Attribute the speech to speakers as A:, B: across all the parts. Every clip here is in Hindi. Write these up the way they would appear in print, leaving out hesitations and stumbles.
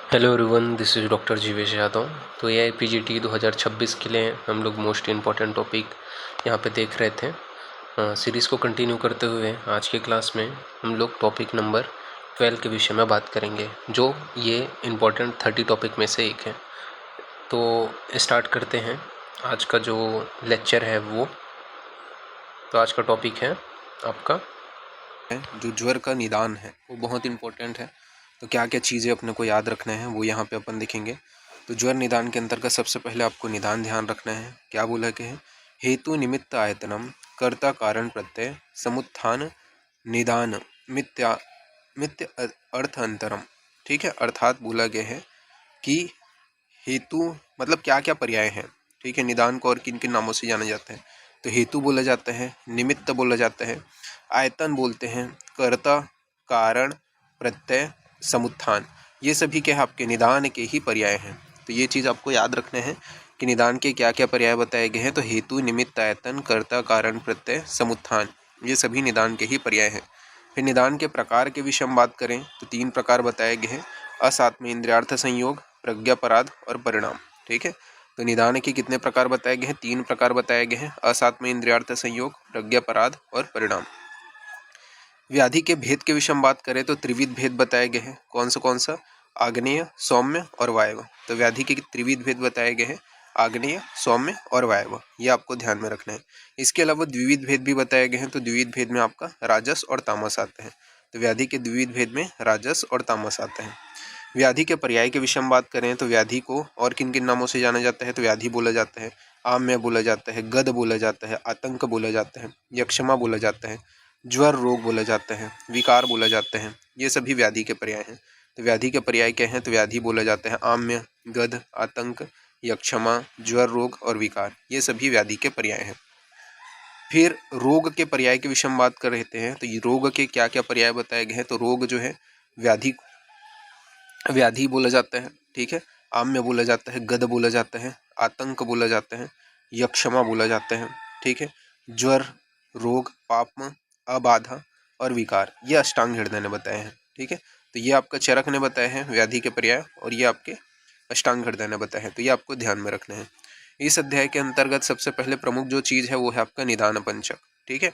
A: Hello everyone, this is doctor Jeevesh Yadav. तो ये पीजीटी 2026 के लिए हम लोग मोस्ट इम्पॉर्टेंट टॉपिक यहाँ पे देख रहे थे। सीरीज़ को कंटिन्यू करते हुए आज के क्लास में हम लोग टॉपिक नंबर 12 के विषय में बात करेंगे, जो ये इम्पॉर्टेंट 30 टॉपिक में से एक है। तो स्टार्ट करते हैं आज का जो लेक्चर है वो। तो आज का टॉपिक है आपका जो ज्वर का निदान है, वो बहुत इम्पोर्टेंट है। तो क्या क्या चीज़ें अपने को याद रखना है वो यहाँ पे अपन देखेंगे। तो ज्वर निदान के अंतर्गत सबसे पहले आपको निदान ध्यान रखना है। क्या बोला कि है? हेतु निमित्त आयतनम कर्ता कारण प्रत्यय समुत्थान निदान मित्या मित्य अर्थ अंतरम। ठीक है, अर्थात बोला गया है कि हेतु मतलब क्या क्या पर्याय हैं। ठीक है, निदान को और किन किन नामों से जाना जाता है? तो हेतु बोला जाता है, निमित्त बोला जाता है, आयतन बोलते हैं, कर्ता कारण प्रत्यय समुत्थान। ये सभी के आपके निदान के ही पर्याय हैं। तो ये चीज़ आपको याद रखना है कि निदान के क्या क्या पर्याय बताए गए हैं। तो हेतु निमित्त आयतन कर्ता कारण प्रत्यय समुत्थान, ये सभी निदान के ही पर्याय हैं। फिर निदान के प्रकार के विषय हम बात करें तो 3 प्रकार बताए गए हैं: असात्म इंद्रियार्थ संयोग, प्रज्ञापराध और परिणाम। ठीक है, तो निदान के कितने प्रकार बताए गए हैं? 3 प्रकार बताए गए हैं: असात्म इंद्रियार्थ संयोग, प्रज्ञापराध और परिणाम। व्याधि के भेद के विषय में बात करें तो त्रिविध भेद बताए गए हैं। कौन सा? आग्नेय, सौम्य और वायव। तो व्याधि के त्रिविध भेद बताए गए हैं: आग्नेय, सौम्य और वायव। ये आपको ध्यान में रखना है। इसके अलावा द्विविध भेद भी बताए गए हैं। तो द्विविध भेद में आपका राजस और तामस आते हैं। तो व्याधि के द्विविध भेद में राजस और तामस आते हैं। व्याधि के पर्याय के विषय में बात करें तो व्याधि को और किन किन नामों से जाना जाता है? तो व्याधि बोला जाता है, आम्य बोला जाता है, गद बोला जाता है, आतंक बोला जाता है, यक्षमा बोला जाता है, ज्वर रोग बोला जाता है, विकार बोला जाता है। ये सभी व्याधि के पर्याय हैं। तो व्याधि के पर्याय क्या हैं? तो व्याधि बोला जाता है आम्य, गद, आतंक, यक्षमा, ज्वर रोग और विकार। ये सभी व्याधि के पर्याय हैं। फिर रोग के पर्याय के विषय में बात कर रहे हैं। तो ये रोग के क्या क्या पर्याय बताए गए हैं? तो रोग जो है व्याधि बोला जाता है। ठीक है, आम्य बोला जाता है, गद बोला जाता है, आतंक बोला जाता है, यक्षमा बोला जाता है। ठीक है, ज्वर रोग, पापम, अबाधा और विकार, ये अष्टांग हृदय ने बताए हैं। ठीक है, तो ये आपका चरक ने बताए हैं व्याधि के पर्याय, और ये आपके अष्टांग हृदय ने बताए हैं। तो ये आपको ध्यान में रखना है। इस अध्याय के अंतर्गत सबसे पहले प्रमुख जो चीज़ है वो है आपका निदान पंचक। ठीक है,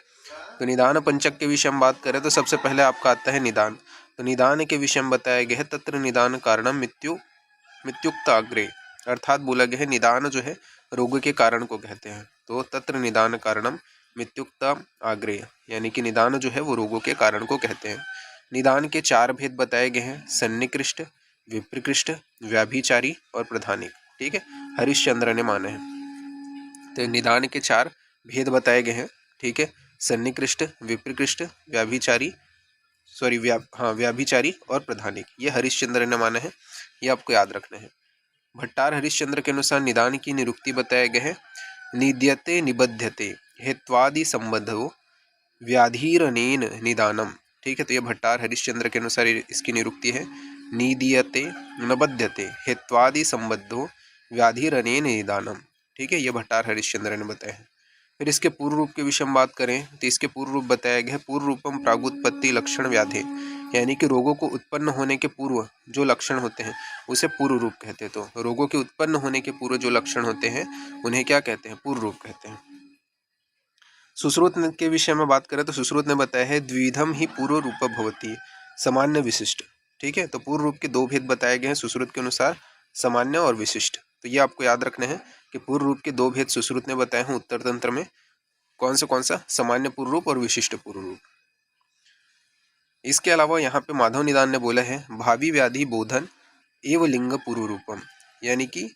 A: तो निदान पंचक के विषय में बात करें तो सबसे पहले आपका आता है निदान। तो निदान के विषय में बताया गया है तत्र निदान कारणम मृत्युक्त अग्रे। अर्थात बोला गया है निदान जो है रोग के कारण को कहते हैं। तो तत्र निदान कारणम मृत्युक्त आग्रे, यानी कि निदान जो है वो रोगों के कारण को कहते हैं। निदान के 4 भेद बताए गए हैं: सन्निकृष्ट, विप्रकृष्ट, व्याभिचारी और प्रधानिक। ठीक है, हरिश्चंद्र ने माने हैं। तो निदान के 4 भेद बताए गए हैं। ठीक है, सन्निकृष्ट, विप्रकृष्ट, व्याभिचारी व्याभिचारी और प्रधानिक, ये हरिश्चंद्र ने माना है। ये आपको याद रखना है। भट्टार हरिश्चंद्र के अनुसार निदान की निरुक्ति बताए गए हैं: निद्यते निबध्यते हेत्वादि संबद्धो व्याधिरनेन निदानम। ठीक है, तो ये भट्टार हरिश्चंद्र के अनुसार इसकी निरुक्ति है: निदीयते निबध्यते हेत्वादि संबद्धो व्याधिरनेन निदानम। ठीक है, ये भट्टार हरिश्चंद्र ने बताया है। फिर इसके पूर्व रूप के विषय में बात करें तो इसके पूर्व रूप बताया गया है: पूर्व रूपम प्रागुत्पत्ति लक्षण व्याधि, यानी कि रोगों को उत्पन्न होने के पूर्व जो लक्षण होते हैं उसे पूर्व रूप कहते हैं। तो रोगों के उत्पन्न होने के पूर्व जो लक्षण होते हैं उन्हें क्या कहते हैं? पूर्व रूप कहते हैं। सुश्रुत के विषय में बात करें तो सुश्रुत ने बताया है द्विधम ही पूर्व रूप भवती, सामान्य विशिष्ट। ठीक है, तो पूर्व रूप के 2 भेद बताए गए हैं सुश्रुत के अनुसार, सामान्य और विशिष्ट। तो ये आपको याद रखना है कि पूर्व रूप के 2 भेद सुश्रुत ने बताए हैं उत्तर तंत्र में। कौन सा? सामान्य पूर्व रूप और विशिष्ट पूर्व रूप। इसके अलावा यहाँ पे माधव निदान ने बोला है भावी व्याधि बोधन एवं लिंग पूर्व रूपम, यानी कि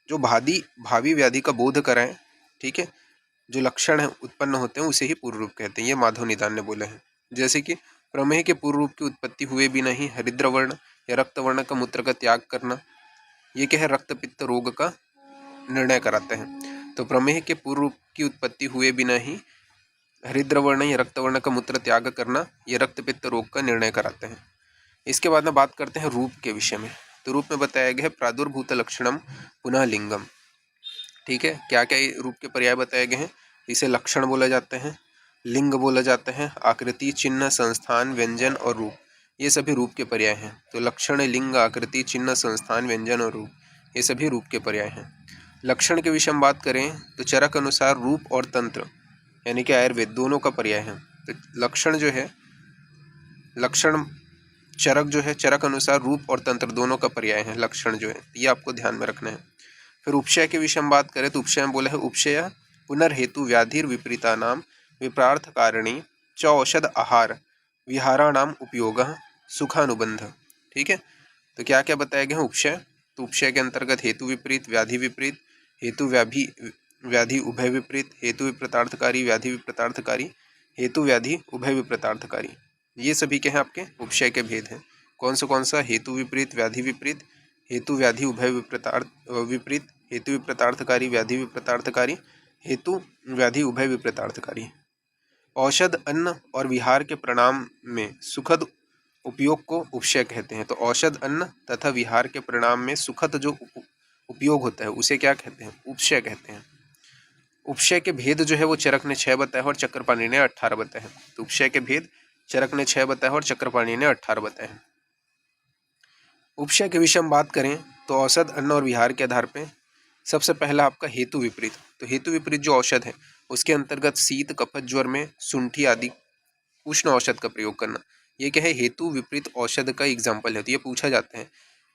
A: जो भावी व्याधि का बोध कराएं, ठीक है, जो लक्षण है उत्पन्न होते हैं उसे ही पूर्व रूप कहते हैं। ये माधव निदान ने बोले हैं। जैसे कि प्रमेह के पूर्व रूप की उत्पत्ति हुए भी नहीं हरिद्र वर्ण या रक्त वर्ण का मूत्र का त्याग करना, ये क्या है? रक्त पित्त रोग का निर्णय कराते हैं। तो प्रमेह के पूर्व रूप की उत्पत्ति हुए बिना ही हरिद्र वर्ण या रक्त वर्ण का मूत्र त्याग करना, ये रक्त पित्त रोग का निर्णय कराते हैं। इसके बाद में बात करते हैं रूप के विषय में। तो रूप में बताया गया है प्रादुर्भूत लक्षणम पुनः लिंगम। ठीक है, क्या क्या रूप के पर्याय बताए गए हैं? इसे लक्षण बोला जाते हैं, लिंग बोला जाता है, आकृति, चिन्ह, संस्थान, व्यंजन और रूप,
B: ये सभी रूप के पर्याय हैं। तो लक्षण, लिंग, आकृति, चिन्ह, संस्थान, व्यंजन और रूप, ये सभी रूप के पर्याय हैं। लक्षण के विषय में बात करें तो चरक अनुसार रूप और तंत्र यानी कि आयुर्वेद दोनों का पर्याय है। तो लक्षण जो है, लक्षण चरक जो है, चरक अनुसार रूप और तंत्र दोनों का पर्याय है लक्षण जो है, ये आपको ध्यान में रखना है। फिर उपशय के विषय में बात करें तो उपशय में बोला है उपशय पुनर्हेतु व्याधिर विपरीता नाम विप्रार्थ कारणी च औषध आहार विहाराणाम उपयोग सुखानुबंध। ठीक है, तो क्या क्या बताया गया है उपशय। तो उपशय के अंतर्गत हेतु विपरीत, व्याधि विपरीत, हेतु व्याधि उभय विपरीत, हेतु विपरीतार्थकारी, व्याधि विपरीतार्थकारी, हेतु व्याधि उभय विपरीतार्थकारी, ये सभी के हैं आपके उपशय के भेद हैं। कौन सा हेतु विपरीत, व्याधि विपरीत, हेतु व्याधि उभय विपरीत, हेतु विपरीतार्थकारी, व्याधि विपरीतार्थकारी, हेतु व्याधि उभय विपरीतार्थकारी। औषध, अन्न और विहार के परिणाम में सुखद उपयोग को उपशय कहते हैं। तो औषध, अन्न तथा विहार के परिणाम में सुखद जो उपयोग होता है उसे क्या कहते हैं, उपशय कहते हैं। उपशय के भेद जो है वो चरक ने 6 बताए और चक्रपाणी ने 18 बताए हैं। तो उपशय के भेद चरक ने 6 बताए और चक्रपाणी ने 18 बताए हैं। उपशय के विषय में बात करें तो औषध, अन्न और विहार के आधार पे सबसे पहला आपका हेतु विपरीत। तो हेतु विपरीत जो औषध है उसके अंतर्गत शीत, कफत, ज्वर में शुंठी आदि उष्ण औषध का प्रयोग करना, ये क्या है, हेतु विपरीत औषध का एग्जाम्पल है। तो ये पूछा जाता है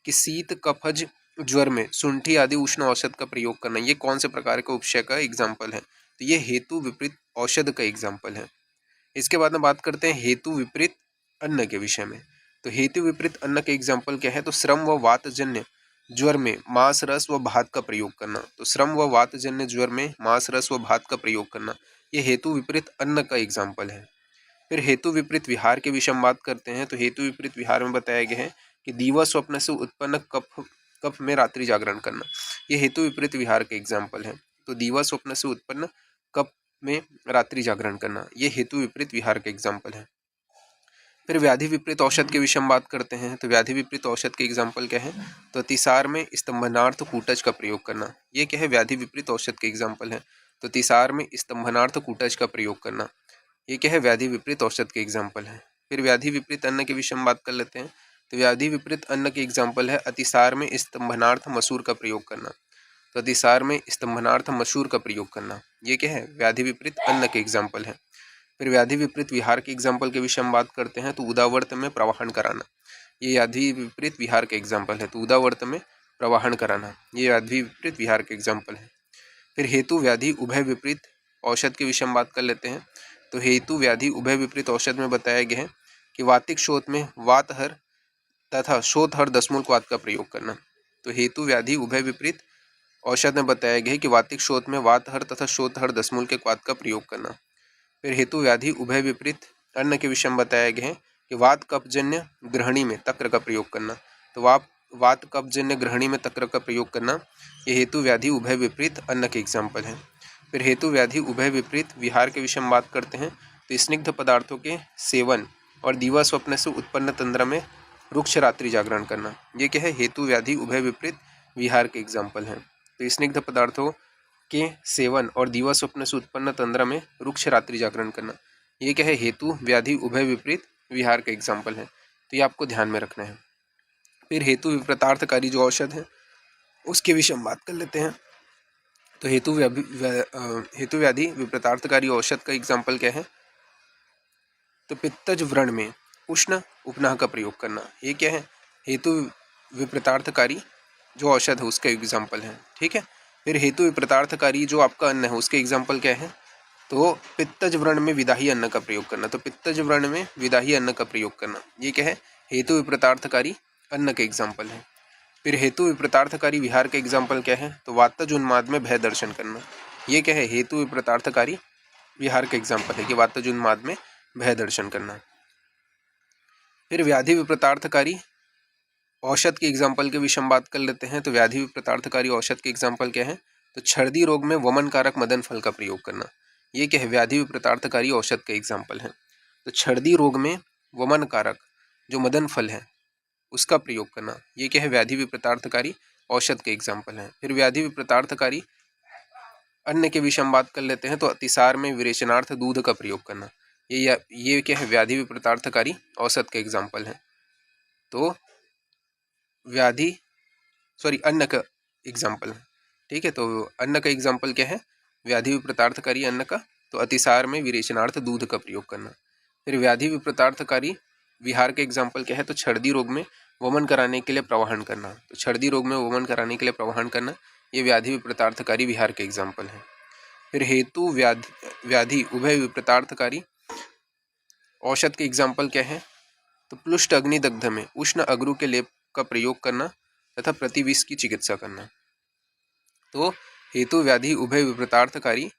B: कि शीत, कफज, ज्वर में शुंठी आदि उष्ण औषध का प्रयोग करना, ये कौन से प्रकार का उपशय का एग्जाम्पल है। तो ये हेतु विपरीत औषध का एग्जाम्पल है। इसके बाद में बात करते हैं हेतु विपरीत अन्न के विषय में। तो हेतु विपरीत अन्न के एग्जाम्पल क्या है, तो श्रम व वातजन्य ज्वर में मांस, रस व भात का प्रयोग करना। तो श्रम व वातजन्य ज्वर में मांस, रस व भात का प्रयोग करना, ये हेतु विपरीत अन्न का एग्जाम्पल है। फिर हेतु विपरीत विहार के विषय में बात करते हैं। तो हेतु विपरीत विहार में बताया गया है कि दीवा स्वप्न से उत्पन्न कफ में रात्रि जागरण करना, ये हेतु विपरीत विहार के एग्जाम्पल है। तो दीवा स्वप्न से उत्पन्न कफ में रात्रि जागरण करना, ये हेतु विपरीत विहार के एग्जाम्पल है। फिर व्याधि विपरीत औषध के विषय में बात करते हैं। तो व्याधि विपरीत औषध के एग्जाम्पल क्या है, तो अतिसार में स्तंभनार्थ कूटज का प्रयोग करना, ये क्या है, व्याधि विपरीत औषध के एग्जाम्पल है। तो अतिसार में स्तंभनार्थ कूटज का प्रयोग करना, ये क्या है, व्याधि विपरीत औषध के एग्जाम्पल है। फिर व्याधि विपरीत अन्न के विषय में बात कर लेते हैं। तो व्याधि विपरीत अन्न के एग्जाम्पल है अतिसार में स्तंभनार्थ मसूर का प्रयोग करना। तो अतिसार में स्तंभनार्थ मसूर का प्रयोग करना, ये क्या है, व्याधि विपरीत अन्न के एग्जाम्पल है। फिर व्याधि विपरीत विहार के एग्जाम्पल के विषय में बात करते हैं। तो उदावर्त में प्रवाहन कराना, ये व्याधि विपरीत विहार के एग्जाम्पल है। तो उदावर्त में प्रवाहन कराना, ये व्याधि विपरीत विहार के एग्जाम्पल है। फिर हेतु व्याधि उभय विपरीत औषध के विषय में बात कर लेते हैं। तो हेतु व्याधि उभय विपरीत औषध में बताया गया है कि वातिक शोथ में वातहर तथा शोथहर दशमूलक वात का प्रयोग करना। तो हेतु व्याधि उभय विपरीत औषध में बताया गया है कि वातिक शोथ में वातहर तथा शोथहर दशमूलक वात का प्रयोग करना। फिर हेतु व्याधि उभय विपरीत अन्न के विषय में बताया गया है कि वात कफजन्य ग्रहणी में तक्र का प्रयोग करना। तो वात कफजन्य ग्रहणी में तक्र का प्रयोग करना, ये हेतु व्याधि उभय विपरीत अन्न के एग्जाम्पल है। फिर हेतु व्याधि उभय विपरीत विहार के विषय में बात करते हैं। तो स्निग्ध पदार्थों के सेवन और दीवा स्वप्न से उत्पन्न तंद्रा में रुक्ष रात्रि जागरण करना, ये क्या है, हेतु व्याधि उभय विपरीत विहार के एग्जाम्पल हैं। तो स्निग्ध पदार्थों के सेवन और दीवा स्वप्न से उत्पन्न तंद्रा में रुक्ष रात्रि जागरण करना, ये क्या है, हेतु व्याधि उभय विपरीत विहार का एग्जाम्पल है। तो ये आपको ध्यान में रखना है। फिर हेतु विपरीतार्थकारी जो औषध है उसके विषय में बात कर लेते हैं। तो हेतु व्याधि विपरीतार्थकारी औषध का एग्जाम्पल क्या है, तो पित्तज व्रण में उष्ण उपनाह का प्रयोग करना, ये क्या है, हेतु विपरीतार्थकारी जो औषध है उसका एग्जाम्पल है। ठीक है। फिर हेतु विपरीतार्थकारी जो आपका अन्न है उसके एग्जाम्पल क्या है, तो पित्तज व्रण में विदाही अन्न का प्रयोग करना। तो पित्तज व्रण में विदाही अन्न का प्रयोग करना, ये क्या है, हेतु विपरीतार्थकारी अन्न के एग्जाम्पल है। फिर हेतु विपरीतार्थकारी विहार के एग्जाम्पल क्या है, तो वातज उन्माद में भय दर्शन करना, ये क्या है, हेतु विपरीतार्थकारी विहार का एग्जाम्पल है कि वातज उन्माद में भय दर्शन करना। फिर व्याधि विपरीतार्थकारी औषध के एग्जाम्पल के विषय में बात कर लेते हैं। तो व्याधि विपरीतार्थकारी औषध के एग्जाम्पल क्या है, तो छर्दी रोग में वमन कारक मदन फल का प्रयोग करना, ये क्या है, व्याधि विपरीतार्थकारी औषध के एग्जाम्पल है। तो छर्दी रोग में वमन कारक जो मदन फल है उसका प्रयोग करना, ये क्या है, व्याधि विपरीतार्थकारी औषध के एग्जाम्पल है। फिर व्याधि विपरीतार्थकारी अन्न के विषय में बात कर लेते हैं। तो अतिसार में विरेचनार्थ दूध का प्रयोग करना, ये क्या है, व्याधि विपरीतार्थकारी औषध का एग्जाम्पल है। तो व्याधि अन्न का एग्जाम्पल है। ठीक है, तो अन्न का एग्जाम्पल क्या है? व्याधि विपरीतार्थकारी अन्न का, तो अतिसार में विरेचनार्थ दूध का प्रयोग करना। फिर व्याधि विपरीतार्थकारी विहार के एग्जाम्पल क्या है? तो छर्दी रोग में वमन कराने के लिए प्रवाहन करना। तो छर्दी रोग में वमन कराने के लिए प्रवाहन करना, ये व्याधि विपरीतार्थकारी विहार के एग्जाम्पल है। फिर हेतु व्याधि उभय विपरीतार्थकारी औषध के एग्जाम्पल क्या है? तो प्लुष्ट अग्निदग्ध में उष्ण अगरू के लेप का प्रयोग करना तथा प्रतिविष की चिकित्सा करना। तो हेतु व्याधि उभय विपरीतार्थकारी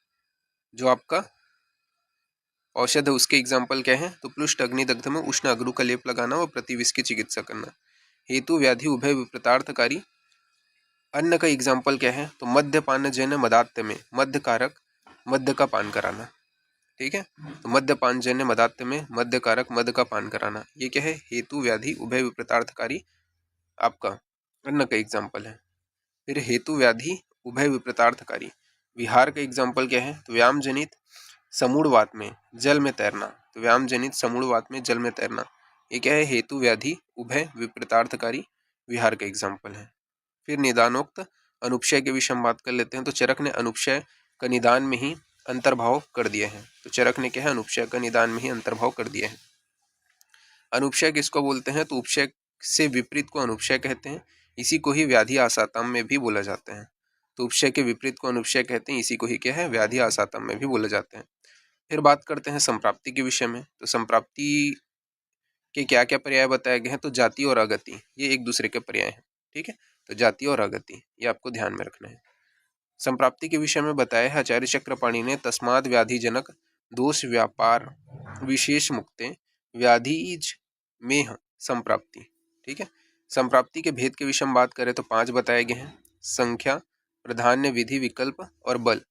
B: जो आपका औषध है उसके एग्जाम्पल क्या है? तो प्लुष्ट अग्निदग्ध में उष्ण अगरू का लेप लगाना व प्रतिविष की चिकित्सा करना। हेतु व्याधि उभय विपरीतार्थकारी अन्न का एग्जाम्पल क्या है? तो मद्यपान जन्य मदात्य में मध्य कारक मद्य का पान कराना। ठीक है, तो मद्यपान जन्य मदात्य में मध्य कारक मद का पान कराना, ये क्या है? हेतु व्याधि उभय विपरीतार्थकारी आपका अन्न का एग्जाम्पल है। फिर हेतु व्याधि उभय विपरीतार्थकारी विहार का एग्जाम्पल क्या है? तो व्यायाम जनित समूढ़वात में जल में तैरना। तो व्यायाम जनित समूढ़वात में जल में तैरना, ये क्या है? हेतु व्याधि उभय विपरीतार्थकारी विहार का एग्जाम्पल है। फिर निदानोक्त अनुपशय के विषय में बात कर लेते हैं। तो चरक ने अनुपशय का निदान में ही अंतर्भाव कर दिया है। तो चरक ने क्या है? अनुपशय का निदान में ही अंतर्भाव कर दिया है। अनुपशय किसको बोलते हैं? तो उपशय से विपरीत को अनुपशय कहते हैं, इसी को ही व्याधि आसातम में भी बोला जाता है। तो उपशय के विपरीत को अनुपशय कहते हैं, इसी को ही क्या है? व्याधि आसातम में भी बोले जाते हैं। फिर बात करते हैं संप्राप्ति के विषय में। तो संप्राप्ति के क्या क्या पर्याय बताए गए हैं? तो जाति और अगति, ये एक दूसरे के पर्याय हैं। ठीक है, तो जाति और अगति ये आपको ध्यान में रखना है। संप्राप्ति के विषय में बताया है आचार्य चक्रपाणि ने, तस्माद व्याधिजनक दोष व्यापार विशेष मुक्ते व्याधिज में संप्राप्ति। ठीक है, संप्राप्ति के भेद के विषय में बात करें तो 5 बताए गए हैं: संख्या, प्राधान्य, विधि, विकल्प और बल।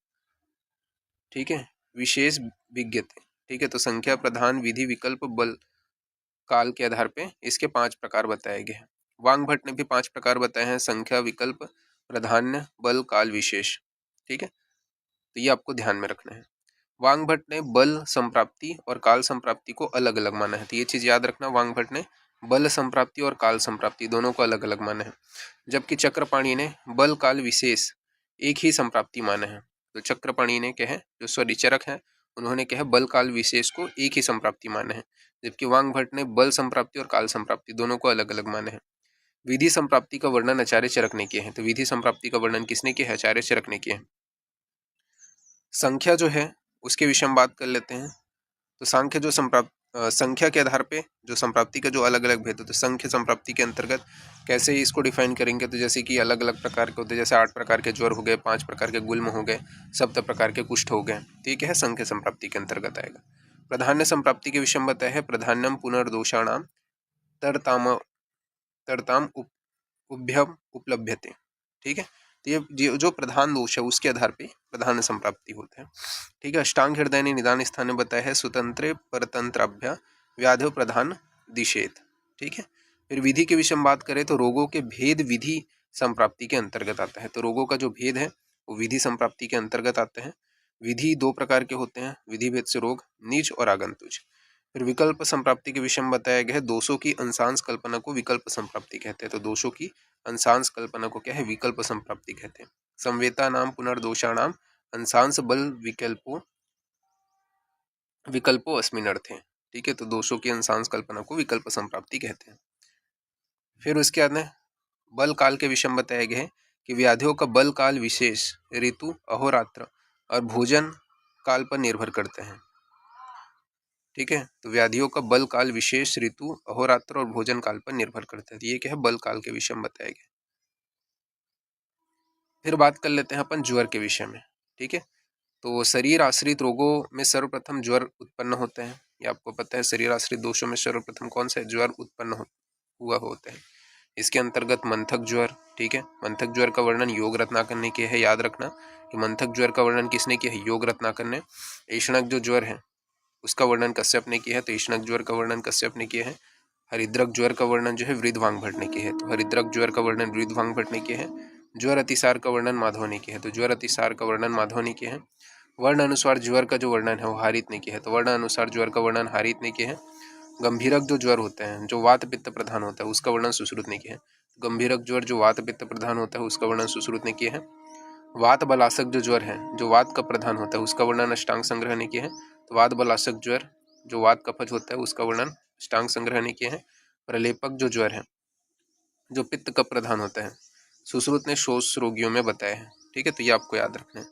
B: ठीक है, विशेष विज्ञते। ठीक है, तो संख्या, प्रधान, विधि, विकल्प, बल काल के आधार पे इसके 5 प्रकार बताए गए हैं। वांग भट्ट ने भी 5 प्रकार बताए हैं: संख्या, विकल्प, प्राधान्य, बल, काल, विशेष। ठीक है, तो ये आपको ध्यान में रखना है। वांग भट्ट ने बल संप्राप्ति और काल संप्राप्ति को अलग अलग माना है, तो ये चीज याद रखना। वांग भट्ट ने बल संप्राप्ति और काल संप्राप्ति दोनों को अलग अलग माना है, जबकि चक्रपाणि ने बल काल विशेष एक ही संप्राप्ति माना है। तो चक्रपाणि ने क्या है, जो चरक है, उन्होंने क्या है? बल काल विशेष को एक ही संप्राप्ति माना है, जबकि वांग भट्ट ने बल संप्राप्ति और काल संप्राप्ति दोनों को अलग अलग माना है। विधि संप्राप्ति का वर्णन आचार्य चरक ने किया है। तो विधि संप्राप्ति का वर्णन किसने किया है? आचार्य चरक ने किया है। संख्या जो है उसके विषय में बात कर लेते हैं। तो सांख्य जो संख्या के आधार पे जो संप्राप्ति का जो अलग अलग भेद होते हैं, संख्य संप्राप्ति के अंतर्गत कैसे इसको डिफाइन करेंगे? तो जैसे कि अलग अलग प्रकार के होते हैं, जैसे 8 प्रकार के ज्वर हो गए, 5 प्रकार के गुल्म हो गए, 7 प्रकार के कुष्ठ हो गए। तो ये क्या है? संख्य संप्राप्ति के अंतर्गत आएगा। प्राधान्य संप्राप्ति के विषय में बताया है, प्राधान्यम पुनर्दोषाणाम तरताम उभ्यम उपलभ्यते। ठीक है, तो ये जो प्रधान दोष है उसके आधार पे प्रधान संप्राप्ति होता है। ठीक है, अष्टांग हृदय ने निदान स्थान में बताया है, स्वतंत्र परतंत्राभ्या व्याधो प्रधान दिशेत। ठीक है, फिर विधि के विषय में बात करें तो रोगों के भेद विधि संप्राप्ति के अंतर्गत आता है। तो रोगों का जो भेद है वो विधि संप्राप्ति के अंतर्गत आते हैं। विधि 2 प्रकार के होते हैं: विधि भेद से रोग, निज और आगंतुज। फिर विकल्प संप्राप्ति के विषय में बताया गया है, दोषों की अंशांश कल्पना को विकल्प संप्राप्ति कहते हैं। तो दोषों की अंशांश कल्पना को क्या है? विकल्प संप्राप्ति कहते हैं। संवेता नाम पुनर्दोषाणाम अंशांश बल विकल्पो अस्मिन् अर्थे। ठीक है, तो दोषों की अंशांश कल्पना को विकल्प संप्राप्ति कहते हैं। फिर उसके बाद में बल काल के विषय में बताया गया है कि व्याधियों का बल काल विशेष ऋतु, अहोरात्र और भोजन काल पर निर्भर करते हैं। ठीक है, तो व्याधियों का बल काल विशेष ऋतु, अहोरात्र और भोजन काल पर निर्भर करता है। तो ये क्या है? बल काल के विषय में बताया गया। फिर बात कर लेते हैं अपन ज्वर के विषय में। ठीक है, तो शरीर आश्रित रोगों में सर्वप्रथम ज्वर उत्पन्न होते हैं। ये आपको पता है, शरीर आश्रित दोषों में सर्वप्रथम कौन सा है? ज्वर उत्पन्न हुआ होता है। इसके अंतर्गत मंथक ज्वर। ठीक है, मंथक ज्वर का वर्णन योग रत्नाकर ने किया है। याद रखना कि मंथक ज्वर का वर्णन किसने किया है? योग रत्नाकर ने। ऐषणक जो ज्वर है उसका वर्णन कश्यप ने किया है। तो ऐषणक ज्वर का वर्णन कश्यप ने किया है। हरिद्रक ज्वर का वर्णन जो है वृद्धवांग भट्ट ने किया है। तो हरिद्रक ज्वर का वर्णन वृद्धवांग भट्ट ने किया है। ज्वर अतिसार का वर्णन माधव ने किया है। तो ज्वर अतिसार का वर्णन माधव ने किया है। वर्ण अनुसार ज्वर का जो वर्णन है वो हारित ने किया है। तो वर्ण अनुसार ज्वर का वर्णन हारित ने किया है। गंभीरक जो ज्वर होते हैं जो वात पित्त प्रधान होता है उसका वर्णन सुश्रुत ने किया है। गंभीरक ज्वर जो वात पित्त प्रधान होता है उसका वर्णन सुश्रुत ने किया है। वात बलासक जो ज्वर है जो वात का प्रधान होता है उसका वर्णन अष्टांग संग्रह ने किया है। तो वात बलासक ज्वर जो वात कफज होता है उसका वर्णन अष्टांग संग्रह ने किया है। प्रलेपक जो ज्वर है जो पित्त का प्रधान होता है सुश्रुत ने शोष रोगियों में बताया है। ठीक है, तो ये आपको याद रखना है।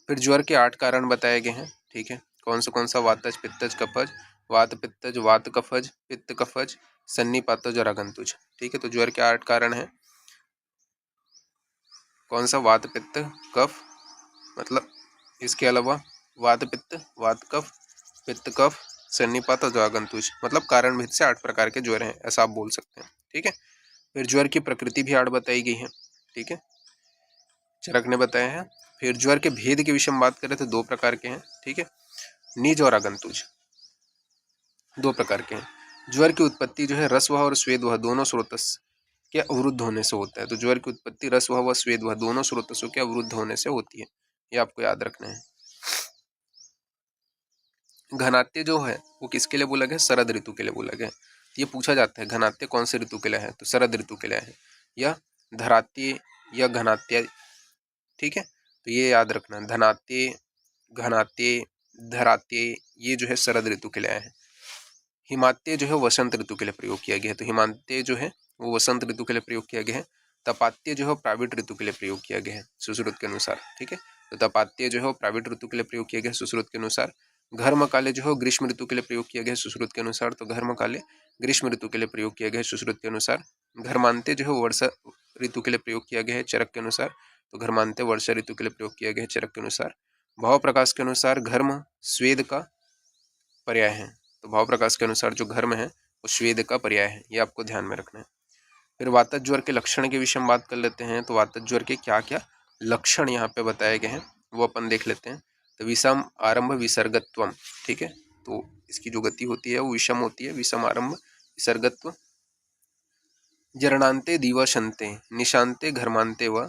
B: फिर ज्वर के 8 कारण बताए गए हैं। ठीक है, कौन सा वातज पित्तज कफज, वात पित्तज वात कफज पित्त कफज सन्निपातज और आगंतुज। ठीक है, तो ज्वर के 8 कारण हैं। कौन सा? वात पित्त कफ, मतलब इसके अलावा वात पित्त वात कफ पित्त कफ सन्निपात और आगंतुज, मतलब कारण भेद से 8 प्रकार के ज्वर हैं, ऐसा आप बोल सकते हैं। ठीक है, फिर ज्वर की प्रकृति भी 8 बताई गई है। ठीक है, चरक ने बताया है। फिर ज्वर के भेद के विषय में बात करें तो 2 प्रकार के हैं। ठीक है, निज और आगंतुज 2 प्रकार के हैं। ज्वर की उत्पत्ति जो है रसवह और स्वेदवह दोनों स्रोतस के अवरुद्ध होने से होता है। तो ज्वर की उत्पत्ति रसवह व स्वेदवह दोनों स्रोतसों के अवरुद्ध होने से होती है, ये आपको याद रखना है। घनात्य जो है वो किसके लिए बोला गया? शरद ऋतु के लिए बोला गया। ये पूछा जाता है घनात्य कौन से ऋतु के लिए है? तो शरद ऋतु के लिए है। या धरात्य या घनात्य। ठीक है, तो ये याद रखना, धनात्य घनात्य धरात्य ये जो है शरद ऋतु के लिए आया है। हिमात्य जो है वसंत ऋतु के लिए प्रयोग किया गया है। तो हिमांत्य जो है वो वसंत ऋतु के लिए प्रयोग किया गया है। तपात्य जो है प्राविट ऋतु के लिए प्रयोग किया गया है सुश्रुत के अनुसार। ठीक है, तो तपात्य जो है वो प्राविट ऋतु के लिए प्रयोग किया गया है सुश्रुत के अनुसार। घर्मकाले जो है ग्रीष्म ऋतु के लिए प्रयोग किया गया है सुश्रुत के अनुसार। तो घर्मकाले ग्रीष्म ऋतु के लिए प्रयोग किया गया है सुश्रुत के अनुसार। घर्मांत्य जो है वर्षा ऋतु के लिए प्रयोग किया गया है चरक के अनुसार। तो घर्मांत्य वर्षा ऋतु के लिए प्रयोग किया गया है चरक के अनुसार। भाव प्रकाश के अनुसार घर्म स्वेद का पर्याय है। तो भाव प्रकाश के अनुसार जो घर्म है वो स्वेद का पर्याय है, ये आपको ध्यान में रखना है। फिर वातज ज्वर के लक्षण के विषय में बात कर लेते हैं। तो वातज ज्वर के क्या क्या लक्षण यहाँ पे बताए गए हैं वो अपन देख लेते हैं। तो विषम आरंभ विसर्गत्वम। ठीक है, तो इसकी जो गति होती है वो विषम होती है, विषम आरंभ विसर्गत्व। जरणांते दिवशंते निशांते घर्मांते व।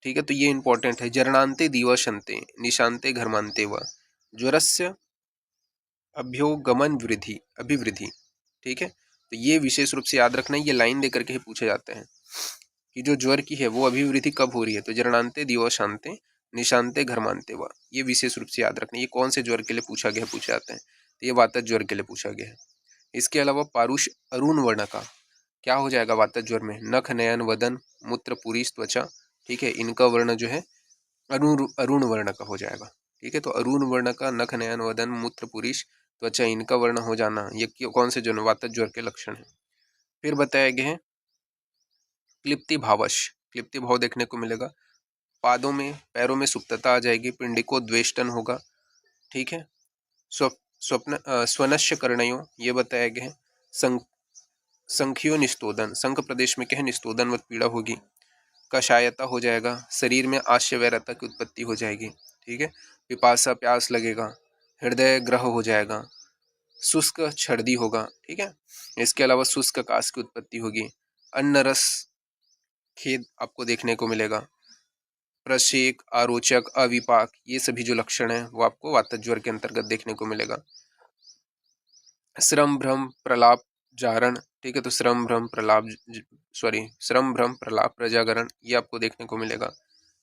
B: ठीक है, तो ये इंपॉर्टेंट है। जरणांते दिवशंते निशांते घर्मांते व ज्वरस्य अभ्योगमन वृद्धि अभिवृद्धि। ठीक है, तो ये विशेष रूप से याद रखना है, ये लाइन देकर के ही पूछे जाते हैं कि जो ज्वर की है वो अभिवृद्धि कब हो रही है। तो जरणांते दिवशांते निशांते घर्मांते व, ये विशेष रूप से याद रखना है। ये कौन से ज्वर के लिए पूछा गया पूछे जाते हैं? तो ये वातज ज्वर के लिए पूछा गया है। इसके अलावा पारुष अरुण वर्ण का क्या हो जाएगा वातज ज्वर में? नख नयन वदन मूत्र पुरीश त्वचा। ठीक है, इनका वर्ण जो है अरुण वर्ण का हो जाएगा। ठीक है, तो अरुण वर्ण का नख नयन वदन मूत्र पुरीश त्वचा इनका वर्ण हो जाना, ये कौन से ज्वर वातज ज्वर के लक्षण है। फिर बताया गया है क्लिप्ति भावश, क्लिप्ति भाव देखने को मिलेगा। पादों में पैरों में सुप्तता आ जाएगी, पिंडिको द्वेष्टन होगा। ठीक है, स्वनश्य कर्णयों ये बताया गया है। संख्यो निस्तोदन, संख प्रदेश में क्या है निस्तोदन व पीड़ा होगी। कषायता हो जाएगा, शरीर में आश्य वैरता की उत्पत्ति हो जाएगी। ठीक है, पिपासा प्यास लगेगा, हृदय ग्रह हो जाएगा, शुष्क छर्दी होगा। ठीक है, इसके अलावा शुष्क काश की उत्पत्ति होगी। अन्न रस खेद आपको देखने को मिलेगा। प्रशेक आरोचक अविपाक ये सभी जो लक्षण हैं वो आपको वातज ज्वर के अंतर्गत देखने को मिलेगा। श्रम भ्रम प्रलाप जारण। ठीक है, तो श्रम भ्रम प्रलाप प्रजागरण ये आपको देखने को मिलेगा।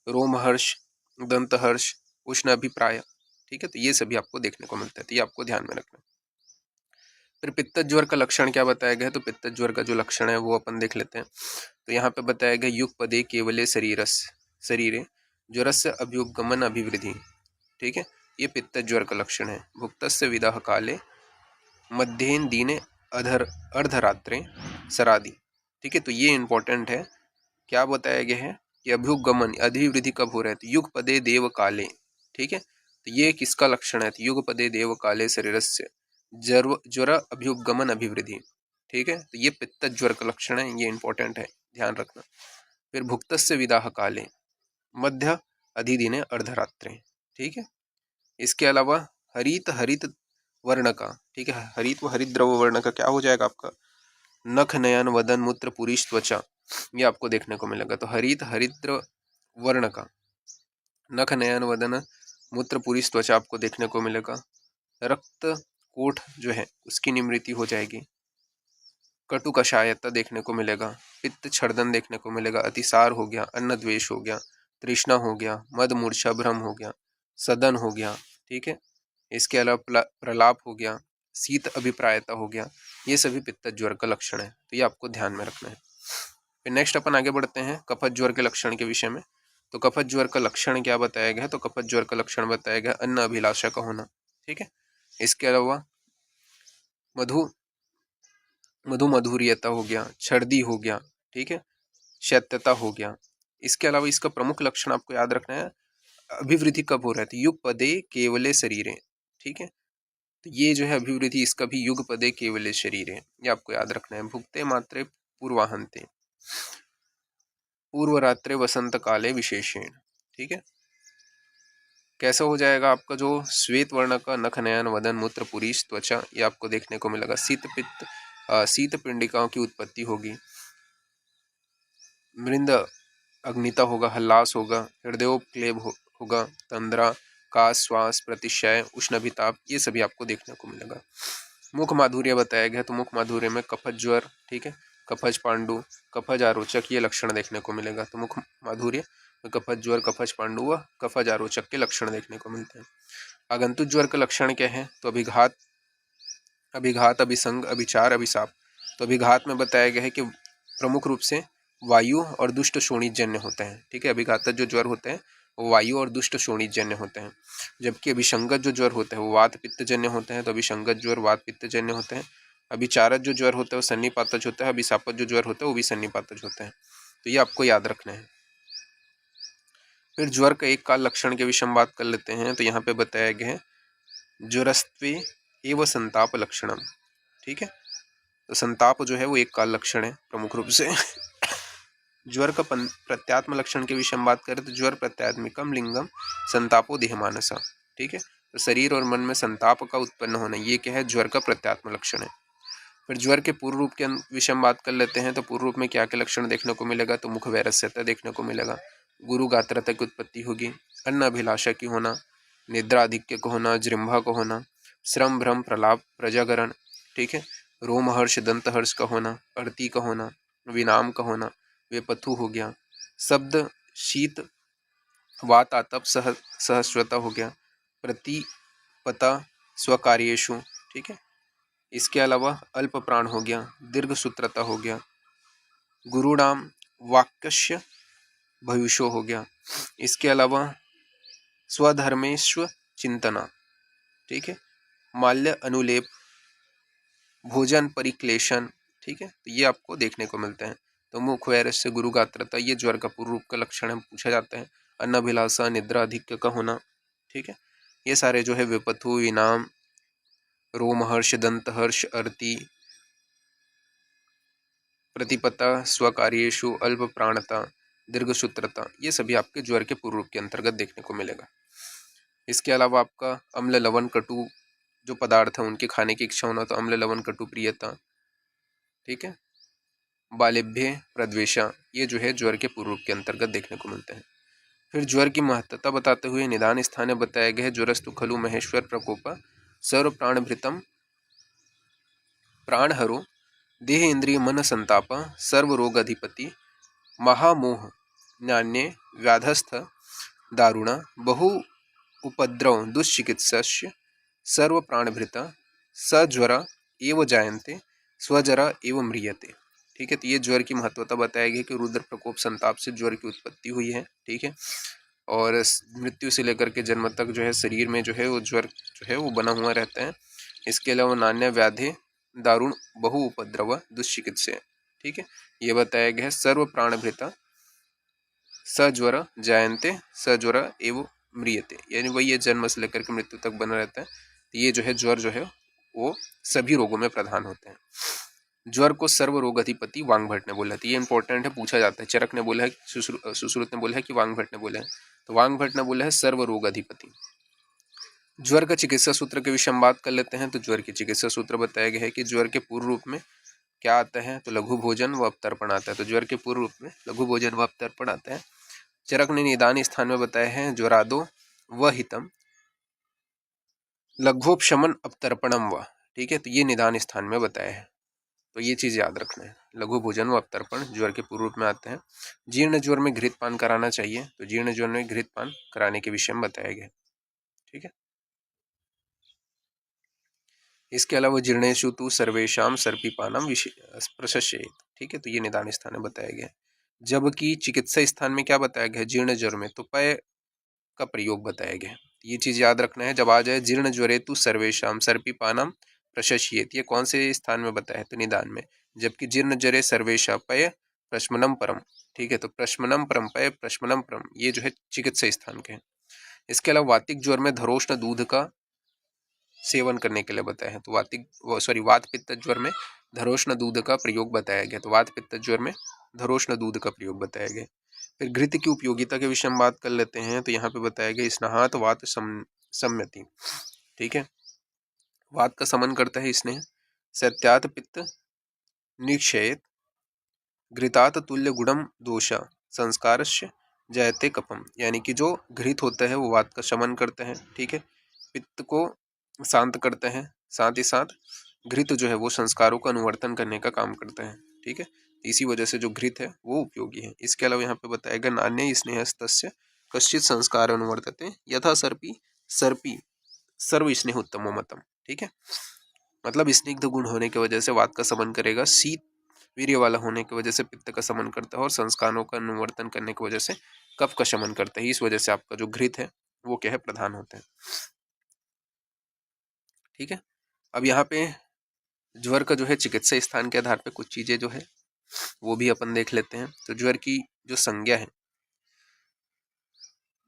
B: रोमहर्ष दंतहर्ष उष्ण अभिप्राय। ठीक है, तो ये सभी आपको देखने को मिलता है, तो ये आपको ध्यान में रखना। फिर पित्तज ज्वर का लक्षण क्या बताया गया है? तो पित्तज ज्वर का जो लक्षण है वो अपन देख लेते हैं। तो यहाँ पे बताया गया युग पदे केवले शरीरे ज्वरस्य अभ्युपगमन अभिवृद्धि। ठीक है, ये पित्तज ज्वर का लक्षण है। भुक्तस्य विदाह काले मध्येन दीने अर्धरात्रे सरादि। ठीक है, तो ये इंपॉर्टेंट है। क्या बताया गया है कि अभ्युपगमन अधिवृद्धि कब हो रहा है? तो युग पदे देव काले। ठीक है, तो ये किसका लक्षण है? तो युग पदे देव काले शरीरस्य ज्वर अभ्युपगमन अभिवृद्धि। ठीक है, तो ये पित्तज ज्वर का लक्षण है, ये इंपॉर्टेंट है, ध्यान रखना। फिर भुक्तस्य विदाह काले मध्य अधिदिने अर्धरात्रे। ठीक है, इसके अलावा हरित वर्ण का। ठीक है, हरित व हरित द्रव वर्ण का क्या हो जाएगा आपका? नख नयन वदन मूत्र पुरीश त्वचा ये आपको देखने को मिलेगा। तो हरिद्र वर्ण का नख नयन वदन मूत्र पुरीश त्वचा आपको देखने को मिलेगा। रक्त कोठ जो है उसकी निमृति हो जाएगी, कटु कषायता देखने को मिलेगा, पित्त छर्दन देखने को मिलेगा, अतिसार हो गया, अन्न द्वेष हो गया, तृष्णा हो गया, मद मूर्छा भ्रम हो गया, सदन हो गया, ठीक है। इसके अलावा प्रलाप हो गया, शीत अभिप्रायता हो गया, ये सभी पित्त ज्वर का लक्षण है, तो ये आपको ध्यान में रखना है। फिर नेक्स्ट अपन आगे बढ़ते हैं कफत ज्वर के लक्षण के विषय में। तो कफत ज्वर का लक्षण क्या बताया गया है? तो कफत ज्वर का लक्षण बताया गया अन्न अभिलाषा का होना, ठीक है। इसके अलावा मधुमधुरियता हो गया, छर्दी हो गया, ठीक है, शैत्यता हो गया। इसके अलावा इसका प्रमुख लक्षण आपको याद रखना है, अभिवृद्धि कब हो रहा है? युग पदे केवले शरीरे, ठीक है। तो ये जो है अभिवृद्धि इसका भी युग पदे केवले शरीरे, ये आपको याद रखना है। भुक्ते मात्रे पूर्वाहंते, पूर्व रात्रे वसंत काले विशेषण, ठीक है। कैसा हो जाएगा आपका जो श्वेत वर्ण का नख नयन वदन मूत्र पुरीष त्वचा, ये आपको देखने को मिलेगा। शीत पिंडिकाओं की उत्पत्ति होगी, मृद अग्निता होगा, हल्लास होगा, हृदयोपक्लेब होगा, तंद्रा, काश, श्वास, प्रतिशय, उष्णभिताप, ये सभी आपको देखने को मिलेगा। मुख माधुर्य बताया गया, तो मुख माधुर्य में कफज ज्वर, ठीक है, कफज पांडु, कफज आरोचक, ये लक्षण देखने को मिलेगा। तो मुख माधुर्य में कफज ज्वर, कफज पांडु व कफज आरोचक के लक्षण देखने को मिलते हैं। आगंतुक ज्वर का लक्षण क्या है? तो अभिघात, अभिसंग, अभिचार, अभिशाप। तो अभिघात में बताया गया है कि प्रमुख रूप से वायु और दुष्ट शोणितजन्य होते हैं, ठीक है। अभिघात जो ज्वर होते हैं वो वायु और दुष्ट शोणितजन्य होते हैं, जबकि अभिसंगत जो ज्वर होते हैं वो वात पित्तजन्य होते हैं। तो अभिसंगत ज्वर वात पित्तजन्य होते हैं। अभिचारक जो ज्वर होता है वो सन्निपातज होता है, अभिशापक जो ज्वर होता है वो भी सन्निपातज होता है, तो ये आपको याद रखना है। फिर ज्वर का एक काल लक्षण के विषय में बात कर लेते हैं। तो यहाँ पे बताया गया है ज्वरस्त्वे एवं संताप लक्षणम, ठीक है। तो संताप जो है वो एक काल लक्षण है प्रमुख रूप से। ज्वर का प्रत्यात्म लक्षण के विषय में बात करें तो ज्वर प्रत्यात्मिकम लिंगम संतापो देहमानसा, ठीक है। तो शरीर और मन में संताप का उत्पन्न होना, ये क्या है? ज्वर का प्रत्यात्म लक्षण है। फिर ज्वर के पूर्व रूप के विषय में बात कर लेते हैं। तो पूर्व रूप में क्या क्या लक्षण देखने को मिलेगा? तो मुख वैरस्यता देखने को मिलेगा, गुरु गात्रता की उत्पत्ति होगी, अन्न अभिलाषा की होना, निद्रा आधिक्य को होना, जृंभा को होना, श्रम भ्रम प्रलाप प्रजागरण, ठीक है, रोमहर्ष दंतहर्ष का होना, अर्ति का होना, विनाम का होना, वेपथु हो गया, शब्द शीत वात आतप सहस्रता हो गया, प्रतिपता स्वकार्येषु, ठीक है। इसके अलावा अल्प प्राण हो गया, दीर्घ सूत्रता हो गया, गुरुणाम वाक्यस्य भविष्यो हो गया। इसके अलावा स्वधर्मेश्व चिंतना, ठीक है, माल्य अनुलेप, भोजन परिक्लेशन, ठीक है, तो ये आपको देखने को मिलते हैं। तो मुख वैरस से गुरु गात्रता, ये ज्वर का पूर्व रूप का लक्षण है, पूछा जाता है। अन्नाभिलाषा, निद्रा अधिक्य का होना, ठीक है, ये सारे जो है विपथु, विनाम, रोमहर्ष, दंतहर्ष, अर्ति, प्रतिपता, स्वकार्येषु, अल्प प्राणता, दीर्घसूत्रता, ये सभी आपके ज्वर के पूर्व रूप के अंतर्गत देखने को मिलेगा। इसके अलावा आपका अम्ल लवण कटु जो पदार्थ है उनके खाने की इच्छा होना, तो अम्ल लवण कटु प्रियता, ठीक है, बालिभ्य प्रद्वेषा, ये जो है ज्वर के पूर्व रूप के अंतर्गत देखने को मिलते हैं। फिर ज्वर की महत्ता बताते हुए निदान स्थान बताया गया है ज्वरस्तु खलु महेश्वर प्रकोप सर्व प्राणभृतम प्राणहरो देह इंद्रिय मन संताप सर्व रोग अधिपति महामोह नान्य व्याधस्थ दारुण बहु उपद्रव दुश्चिकित्स्य सर्व प्राणभृत सज्वर एव जायन्ते स्वजरा एव म्रियते, ठीक है। तो ये ज्वर की महत्वता बताया गया कि रुद्र प्रकोप संताप से ज्वर की उत्पत्ति हुई है, ठीक है, और मृत्यु से लेकर के जन्म तक जो है शरीर में जो है वो ज्वर जो है वो बना हुआ रहता है। इसके अलावा नान्य व्याधि दारुण बहु उपद्रव दुश्चिकित्स्य, ठीक है, ये बताया गया है सर्व प्राणभृता सज्वर जायन्ते सज्वर एवं म्रियते, यानी वही ये जन्म से लेकर के मृत्यु तक बना रहता है। तो ये जो है ज्वर जो है वो सभी रोगों में प्रधान होते हैं। ज्वर को सर्व रोग अधिपति वांगभट ने बोला, तो ये इंपॉर्टेंट है, पूछा जाता है। चरक ने बोला है, सुश्रुत ने बोला है कि वांगभट ने बोला है? तो वांगभट ने बोला है सर्व रोग अधिपति। ज्वर का चिकित्सा सूत्र के विषय में बात कर लेते हैं। तो ज्वर की चिकित्सा सूत्र बताया गया है कि ज्वर के पूर्व रूप में क्या आता है? तो लघु भोजन व अपतर्पण आता है। तो ज्वर के पूर्व रूप में लघु भोजन व अपतर्पण आता है। चरक ने निदान स्थान में बताया है ज्वरादो व हितम लघ्वोपशमन अपतर्पणम व, ठीक है, तो ये निदान स्थान में बताया है, तो ये चीज़ याद रखना है। लघु भोजन व अपतर्पण ज्वर के पूर्व रूप में आते हैं। जीर्ण ज्वर में घृत पान कराना चाहिए, तो जीर्ण ज्वर में घृत पान कराने के विषय में बताया गया, ठीक है। इसके अलावा जीर्णेषु तु सर्वेषां सर्पीपानम प्रशस्येत, ठीक है, तो ये निदान स्थान में बताया गया। जबकि चिकित्सा स्थान में क्या बताया गया, जीर्ण ज्वर में तो पय का प्रयोग बताया गया। ये चीज याद रखना है, जब आ जाए जीर्ण ज्वरे तु सर्वेषां सर्पीपानम प्रशस्येत, ये कौन से स्थान में बताया है, तो निदान में। जबकि जीर्ण ज्वरे सर्वेषा पय प्रश्मनम परम, ठीक है, तो प्रश्मनम परम पय प्रश्मनम परम ये जो है चिकित्सा स्थान के हैं। इसके अलावा वातिक ज्वर में धरोष्ण दूध का सेवन करने के लिए बताया है, तो वात पित्त ज्वर में धरोष्ण दूध का प्रयोग बताया गया, तो वात पित्त ज्वर में धरोष्ण दूध का प्रयोग बताया गया। फिर घृत की उपयोगिता के विषय में बात कर लेते हैं, तो यहाँ पे बताया गया स्नाहात वात सम्यति, ठीक है, वात का समन करता है स्नेह, सत्यात पित्त निक्षयेत, घृतात तुल्य गुणम दोषा संस्कारस्य जयते कपम, यानी कि जो घृत होता है वो वात का शमन करता है, ठीक है, पित्त को शांत करते हैं, साथ ही साथ घृत जो है वो संस्कारों का अनुवर्तन करने का काम करता है, ठीक है, इसी वजह से जो घृत है वो उपयोगी है। इसके अलावा यहाँ पे बताया गया नान्य स्नेहस्तस्य कश्चित संस्कार अनुवर्तते यथा सर्पी सर्पी सर्व स्नेह उत्तम मतम, ठीक है, मतलब स्निग्ध गुण होने की वजह से वात का समन करेगा, शीत वीर्य वाला होने की वजह से पित्त का समन करता है, और संस्कारों का अनुवर्तन करने की वजह से कफ का शमन करता है। इस वजह से आपका जो घृत है वो क्या है, प्रधान होता है, ठीक है। अब यहाँ पे ज्वर का जो है चिकित्सा स्थान के आधार पे कुछ चीजें जो है वो भी अपन देख लेते हैं। तो ज्वर की जो संज्ञा है,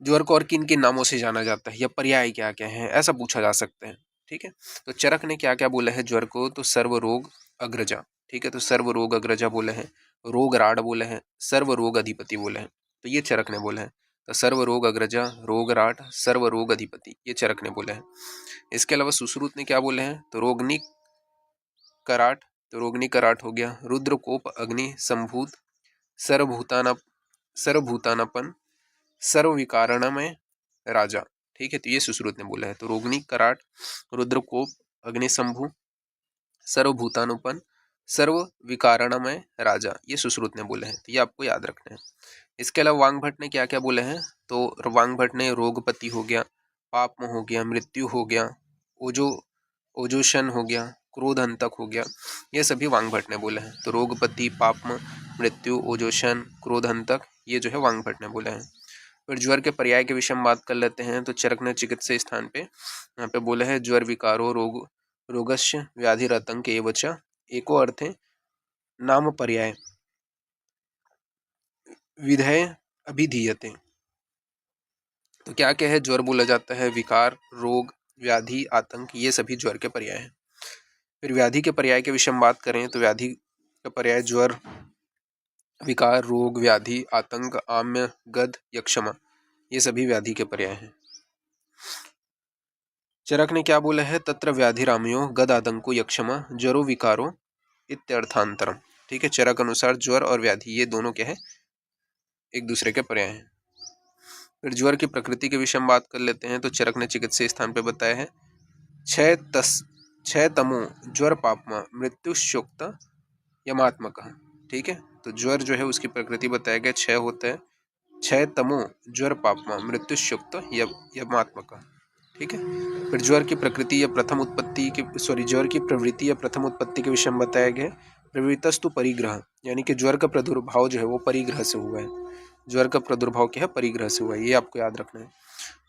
B: ज्वर को और किन किन नामों से जाना जाता है या पर्याय क्या क्या है, ऐसा पूछा जा सकता है, ठीक है। तो चरक ने क्या क्या बोला है ज्वर को, तो सर्व रोग अग्रजा, ठीक है, तो सर्व रोग अग्रजा बोले हैं, रोग राड बोले हैं, सर्व रोग अधिपति बोले हैं, तो ये चरक ने बोले हैं। तो सर्व रोग अग्रजा, रोग राट, सर्व रोग अधिपति, ये चरक ने बोले हैं। इसके अलावा सुश्रुत ने क्या बोले हैं, तो रोगनी कराट, तो रोगनी कराट हो गया, रुद्र कोप अग्नि संभूत, सर्वभूताना सर्वभूतानापन, सर्व विकारण में राजा, ठीक है, तो ये सुश्रुत ने बोला है। तो रोगनी कराट, रुद्रकोप, अग्निशंभु, सर्वभूतानुपन, सर्व विकारण में राजा, ये सुश्रुत ने बोले हैं, तो ये आपको याद रखना है। इसके अलावा वांग भट्ट ने क्या क्या बोले हैं, तो वांग भट्ट ने रोगपति हो गया, पापम हो गया, मृत्यु हो गया, ओजो ओजोशन हो गया, क्रोध अंतक हो गया, ये सभी वांग भट्ट ने बोले हैं। तो रोगपति, पापम, मृत्यु, ओजोशन, क्रोध अंतक, ये जो है वांग भट्ट ने बोले हैं। फिर ज्वर के पर्याय के विषय में बात कर लेते हैं। तो चरक ने चिकित्सा स्थान पे यहाँ पे बोले है ज्वर विकारो रोग रोगस्य व्याधिरतंक एवच, एको अर्थे नाम पर्याय विधेय अभिधीयते, तो क्या क्या है, ज्वर बोला जाता है, विकार, रोग, व्याधि, आतंक, ये सभी ज्वर के पर्याय हैं। फिर व्याधि के पर्याय के विषय में बात करें तो व्याधि का पर्याय ज्वर, विकार, रोग, व्याधि, आतंक, आम्य, गद, यक्षमा, ये सभी व्याधि के पर्याय हैं। चरक ने क्या बोला है, तत्र व्याधिरामयो गद आतंको यक्षमा ज्वरो विकारो इत्यर्थांतरम, ठीक है, चरक अनुसार ज्वर और व्याधि ये दोनों क्या है, एक दूसरे के पर्याय हैं। फिर ज्वर की प्रकृति के विषय में बात कर लेते हैं। तो चरक ने चिकित्सा स्थान पे बताया है क्षय तमो ज्वर पापमा मृत्युशोक्त यमात्मक, ठीक है, तो ज्वर जो है उसकी प्रकृति बताया गया, क्षय होता है, क्षय तमो ज्वर पापमा मृत्युशोक्त यमात्मक, ठीक है। फिर ज्वर की प्रकृति या प्रथम उत्पत्ति के ज्वर की प्रवृत्ति या प्रथम उत्पत्ति के विषय में बताया गया प्रवृत्तस्तु परिग्रह, यानी कि ज्वर का प्रादुर्भाव जो है वो परिग्रह से हुआ है, ज्वर का प्रादुर्भाव क्या है, परिग्रह से हुआ है, ये आपको याद रखना है।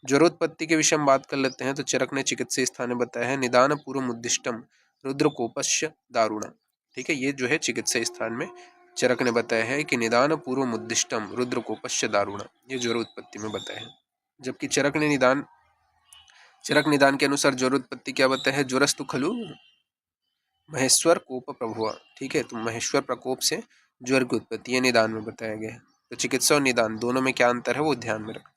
B: ज्वरोत्पत्ति के विषय में बात कर लेते हैं। तो चरक ने चिकित्सा स्थान में बताया है निदान पूर्व उद्दिष्टम रुद्रकोपस्य दारुणा, ठीक है, ये जो है चिकित्सा स्थान में चरक ने बताया है कि निदान पूर्व उद्दिष्टम रुद्रकोपस्य दारुणा, ये ज्वरोत्पत्ति में बताया है। जबकि चरक निदान के अनुसार ज्वरोत्पत्ति क्या बताया है, ज्वरस्तु खलु महेश्वर कोप प्रभुआ, ठीक है, तो महेश्वर प्रकोप से ज्वर की उत्पत्ति ये निदान में बताया गया है। तो चिकित्सा और निदान दोनों में क्या अंतर है वो ध्यान में रख।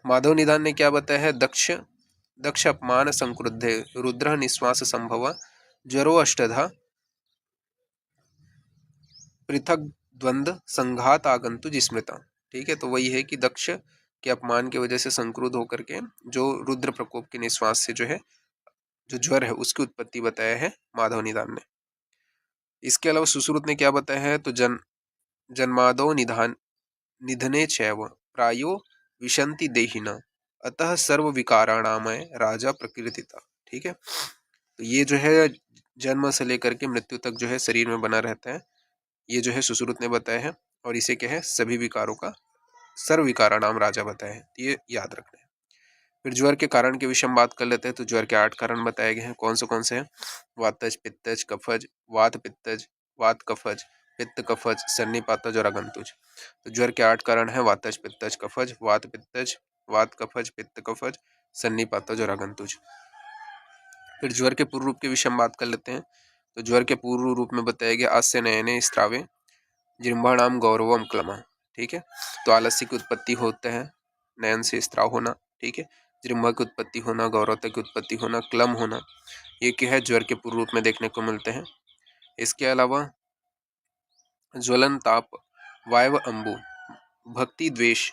B: माधव निदान ने क्या बताया है, दक्ष अपमान संक्रुद्धे रुद्र निश्वास संभव ज्वरो अष्टधा पृथक द्वंद संघात आगंतु जिस्मृता, ठीक है, तो वही है कि दक्ष के अपमान की वजह से संक्रुद्ध होकर के जो रुद्र प्रकोप के निश्वास से जो है जो ज्वर है उसकी उत्पत्ति बताया है माधव निदान ने। इसके अलावा सुश्रुत ने क्या बताया है, तो जन्मादौ निधने चैव प्रायो विशन्ति देहिनः अतः सर्व विकाराणामय राजा प्रकृतिता। ठीक है, तो ये जो है जन्म से लेकर के मृत्यु तक जो है शरीर में बना रहता है, ये जो है सुश्रुत ने बताया है, और इसे क्या है, सभी विकारों का सर्व विकाराणाम राजा बताया है, तो ये याद रखना है। फिर ज्वर के कारण के विषय में बात कर लेते हैं। तो ज्वर के 8 कारण बताए गए हैं। कौन से हैं? वातज, पित्तज, कफज, वात पित्तज, वात कफज, पित्त कफज, सन्निपातज और अगंतुज। तो ज्वर के 8 कारण है वातज, पित्तज, कफज, वात पित्तज, वात कफज, पित्त कफज, सन्निपातज और अगंतुज। फिर ज्वर के पूर्व रूप के विषय में बात कर लेते हैं। तो ज्वर के पूर्व रूप में बताया गया आस्य नयने स्त्रावे जृंभाणाम गौरवम क्लमा। ठीक है, तो आलस्य की उत्पत्ति होते हैं नयन से स्त्राव होना। ठीक है, जृंभा की उत्पत्ति होना, गौरवता की उत्पत्ति होना, क्लम होना, ये क्या है ज्वर के पूर्व रूप में देखने को मिलते हैं। इसके अलावा ज्वलन, ताप, वायव, अंबु, भक्ति, द्वेष,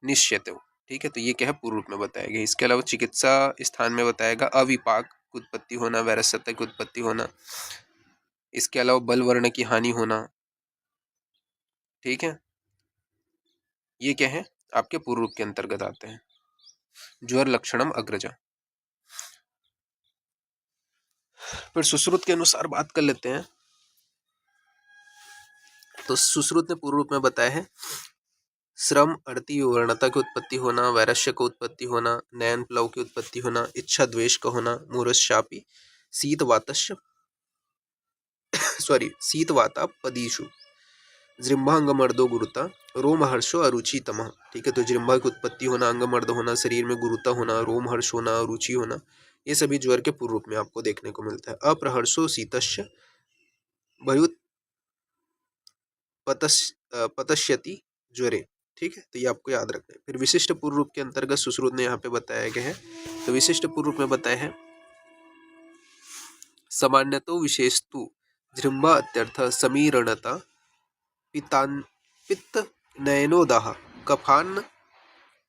B: निश्चयते। ठीक है, तो ये क्या है पूर्व रूप में बताया गया। इसके अलावा चिकित्सा स्थान में बताएगा अविपाक की उत्पत्ति होना, वैरसत्य की उत्पत्ति होना। इसके अलावा बल वर्ण की हानि होना। ठीक है, ये क्या है आपके पूर्व रूप के अंतर्गत आते हैं। ज्वर लक्षणम अग्रजा। फिर सुश्रुत के अनुसार बात कर लेते हैं। तो सुश्रुत ने पूर्व रूप में बताया है श्रम, अर्थी, वर्णता की उत्पत्ति होना, वैरस्य की उत्पत्ति होना, नयन प्लव की उत्पत्ति होना, इच्छा द्वेष का होना, मूरशापी, शीत वातस्य शीत वाता पदीशु, जृंभांगमर्दो गुरुता, रोमहर्षो अरुचितमः। ठीक है, तो जृंभा की उत्पत्ति होना, अंगमर्द होना, शरीर में गुरुता होना, रोमहर्ष होना, अरुचि होना, ये सभी ज्वर के पूर्व रूप में आपको देखने को मिलता है। अप्रहर्षो शीतस्य भयुत पतश्यति ज्वरे। ठीक है, तो ये आपको याद रखना है। फिर विशिष्ट पूर्व रूप के अंतर्गत सुश्रुत ने यहाँ पे बताया गया है। तो विशिष्ट पूर्व रूप में बताया है सामान्यतो विशेषतु जृंभा अत्यर्थ समीरणता पित्त नयनोदाह कफान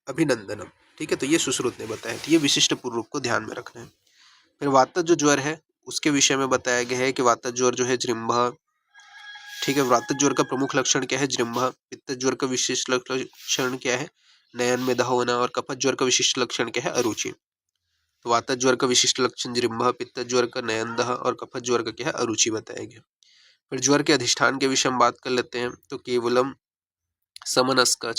B: अभिनंदनम। ठीक है, तो ये सुश्रुत ने बताया। तो ये विशिष्ट पूर्व रूप को ध्यान में रखना है। फिर वातज जो ज्वर है उसके विषय में बताया गया है कि वातज ज्वर जो है जृंभा। ठीक है, वातज ज्वर का प्रमुख लक्षण क्या है? जृंभा। पित्त ज्वर का विशिष्ट लक्षण क्या है? नयन में दाह होना। और कफज ज्वर का विशिष्ट लक्षण क्या है? अरुचि। तो वातज ज्वर का विशिष्ट लक्षण जृंभा, पित्त ज्वर का नयन दाह और कफज ज्वर का क्या है? अरुचि बताया गया। फिर ज्वर के अधिष्ठान के विषय में बात कर लेते हैं। तो केवलम समनस्क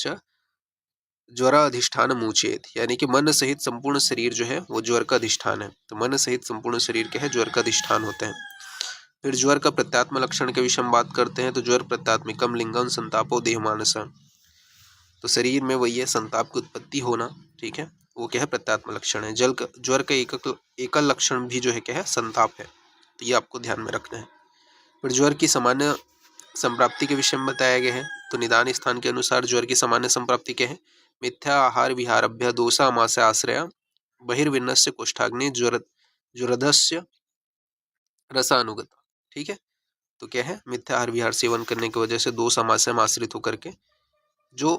B: ज्वरा अधिष्ठान मुचेत, यानी कि मन सहित संपूर्ण शरीर जो है वो ज्वर का अधिष्ठान है। तो मन सहित संपूर्ण शरीर क्या है? ज्वर का अधिष्ठान होते हैं। फिर ज्वर का प्रत्यात्म लक्षण के विषय में बात करते हैं। तो ज्वर प्रत्यात्मिकम लिंगम संतापो देहमानस। तो शरीर में वही है संताप की उत्पत्ति होना। ठीक है, वो क्या है? प्रत्यात्म लक्षण है। ज्वर का एकल लक्षण भी जो है क्या है? संताप है। तो ये आपको ध्यान में रखना है। फिर ज्वर की सामान्य संप्राप्ति के विषय में बताया गया है। तो निदान स्थान के अनुसार ज्वर की सामान्य संप्राप्ति क्या है? मिथ्या आहार विहारभ्य दोषा मास्य आश्रय बहिर्विन्नस्य कोष्ठाग्नि ज्वरधस्य रसानुगता। ठीक है, तो क्या है? मिथ्या आहार विहार सेवन करने की वजह से दो समास्य में आश्रित होकर के जो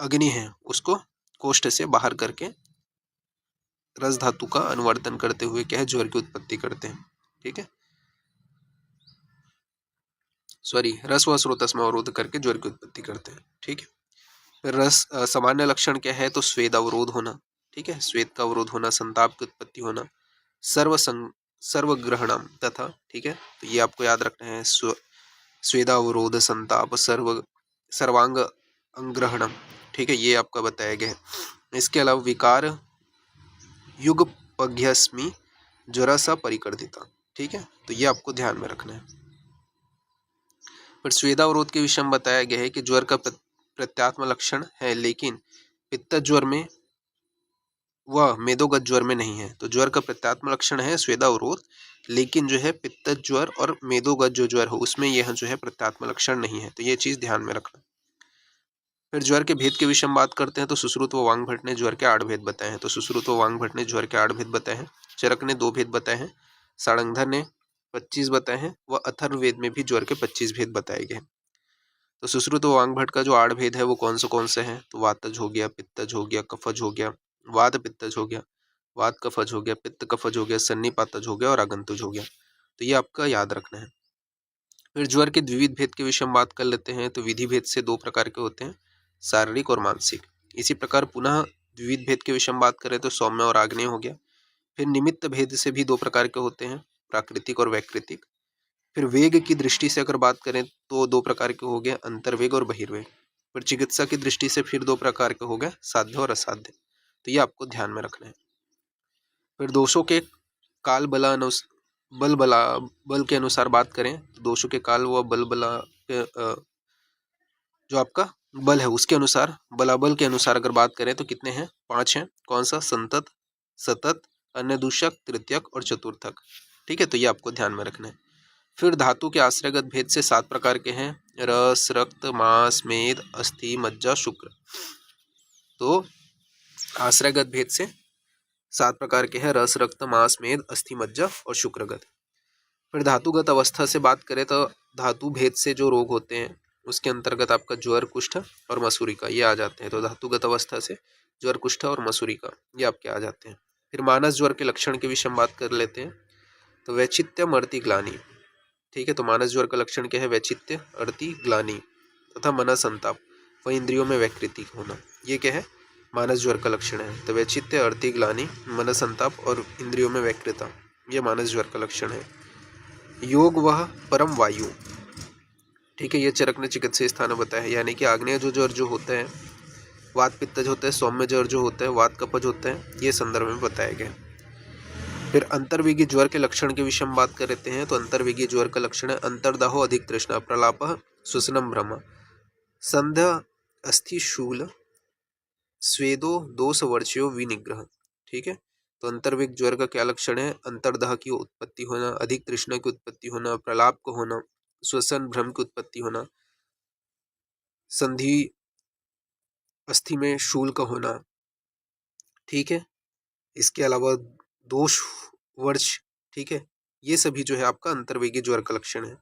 B: अग्नि है उसको कोष्ठ से बाहर करके रस धातु का अनुवर्तन करते हुए क्या है? ज्वर की उत्पत्ति करते हैं। ठीक है, रस व स्रोतस में अवरोध करके ज्वर की उत्पत्ति करते हैं। ठीक है, फिर रस सामान्य लक्षण क्या है? तो स्वेद अवरोध होना। ठीक है, स्वेद का अवरोध होना, संताप की उत्पत्ति होना, सर्वग्रहणम तथा। ठीक है, तो ये आपको याद रखना है। स्वेदावरोध, संताप, सर्वांग अंग्रहणम। ठीक है, ये आपका बताया गया है। इसके अलावा विकार युगपज्ञस्मि ज्वरसा परिकर्दिता। ठीक है, तो ये आपको ध्यान में रखना है। पर स्वेदावरोध के विषय में बताया गया है कि ज्वर का प्रत्यात्म लक्षण है, लेकिन पित्त ज्वर में वह मेदोगत ज्वर में नहीं है। तो ज्वर का प्रत्यात्म लक्षण है स्वेदावरोध, लेकिन जो है पित्त ज्वर और मेदोगत जो ज्वर हो उसमें यह जो है प्रत्यात्म लक्षण नहीं है। तो ये चीज ध्यान में रखना। फिर ज्वर के भेद के विषय में बात करते हैं। तो सुश्रुत व वांग ने ज्वर के 8 भेद बताए हैं। तो सुश्रुत व वांग ने ज्वर के 8 भेद बताए हैं। चरक ने 2 भेद बताए हैं। सारंगधर ने 25 बताए हैं। व अथर्ववेद में भी ज्वर के 25 भेद बताए गए हैं। तो सुश्रुत व वांग का जो 8 भेद है वो कौन से हैं? तो वातज हो गया, पित्तज हो गया, कफज हो गया, वात पित्तज हो गया, वात कफज हो गया, पित्त कफज हो गया, सन्निपातज हो गया और आगंतुज हो गया। तो ये आपका याद रखना है। फिर ज्वर के द्विविध भेद के विषय में बात कर लेते हैं। तो विधि भेद से दो प्रकार के होते हैं, शारीरिक और मानसिक। इसी प्रकार पुनः द्विविध भेद के विषय में बात करें तो सौम्य और आग्नेय हो गया। फिर निमित्त भेद से भी दो प्रकार के होते हैं, प्राकृतिक और वैकृतिक। फिर वेग की दृष्टि से अगर बात करें तो दो प्रकार के हो गए, अंतर्वेग और बहिर्वेग। फिर चिकित्सा की दृष्टि से फिर दो प्रकार के हो गए, साध्य और असाध्य। तो ये आपको ध्यान में रखना है। फिर दोषों के काल बल के अनुसार बात करें तो दोषों के काल व बला के जो आपका बल है उसके अनुसार, बलाबल के अनुसार अगर बात करें तो कितने हैं, 5 हैं। कौन सा, संतत, सतत, अन्य दूषक, तृतीयक और चतुर्थक। ठीक है, तो ये आपको ध्यान में रखना है। फिर धातु के आश्रयगत भेद से 7 प्रकार के हैं, रस, रक्त, मांस, मेद, अस्थि, मज्जा, शुक्र। तो आश्रयगत भेद से 7 प्रकार के हैं, रस, रक्त, मांस, मेद, अस्थि, मज्जा और शुक्रगत। फिर धातुगत अवस्था से बात करें तो धातु भेद से जो रोग होते हैं उसके अंतर्गत आपका ज्वर, कुष्ठ और मसूरी का ये आ जाते हैं। तो धातुगत अवस्था से ज्वर, कुष्ठ और मसूरी का ये आपके आ जाते हैं। फिर मानस ज्वर के लक्षण के विषय में बात कर लेते हैं। तो वैचित्य, मर्ति, ग्लानि। ठीक है, तो मानस ज्वर का लक्षण क्या है, वैचित्य, अर्ति, ग्लानि तथा मन संताप व इंद्रियों में वैकृति होना। ये क्या है, मानस ज्वर का लक्षण है। तो वैचित्य, अर्ति, ग्लानि, मन संताप और इंद्रियों में वैकृता, ये मानस ज्वर का लक्षण है। योग वह परम वायु। ठीक है, ये चरक ने चिकित्सीय स्थान बताया है, यानी कि आग्नेय जो ज्वर जो होता है, वात पित्तज होता है, सौम्य ज्वर जो होता है, वात कफज होता है, ये संदर्भ में बताया गया। फिर अंतर्वेगी ज्वर के लक्षण के विषय में बात कर लेते हैं। तो अंतर्वेगी ज्वर का लक्षण है, अंतर्दाहो, अधिक तृष्णा, प्रलाप, श्वसनम भ्रम, संध्या, अस्थि शूल, स्वेदो, दोष वर्च्यो, विनिग्रह। ठीक है, तो अंतर्वेग ज्वर का क्या लक्षण है, अंतर्दाह की उत्पत्ति होना, अधिक तृष्णा की उत्पत्ति होना, प्रलाप को होना, श्वसन भ्रम की उत्पत्ति होना, संधि अस्थि में शूल का होना। ठीक है, इसके अलावा दोष वर्ष। ठीक है, ये सभी जो है आपका अंतर्वेगी ज्वर का लक्षण है।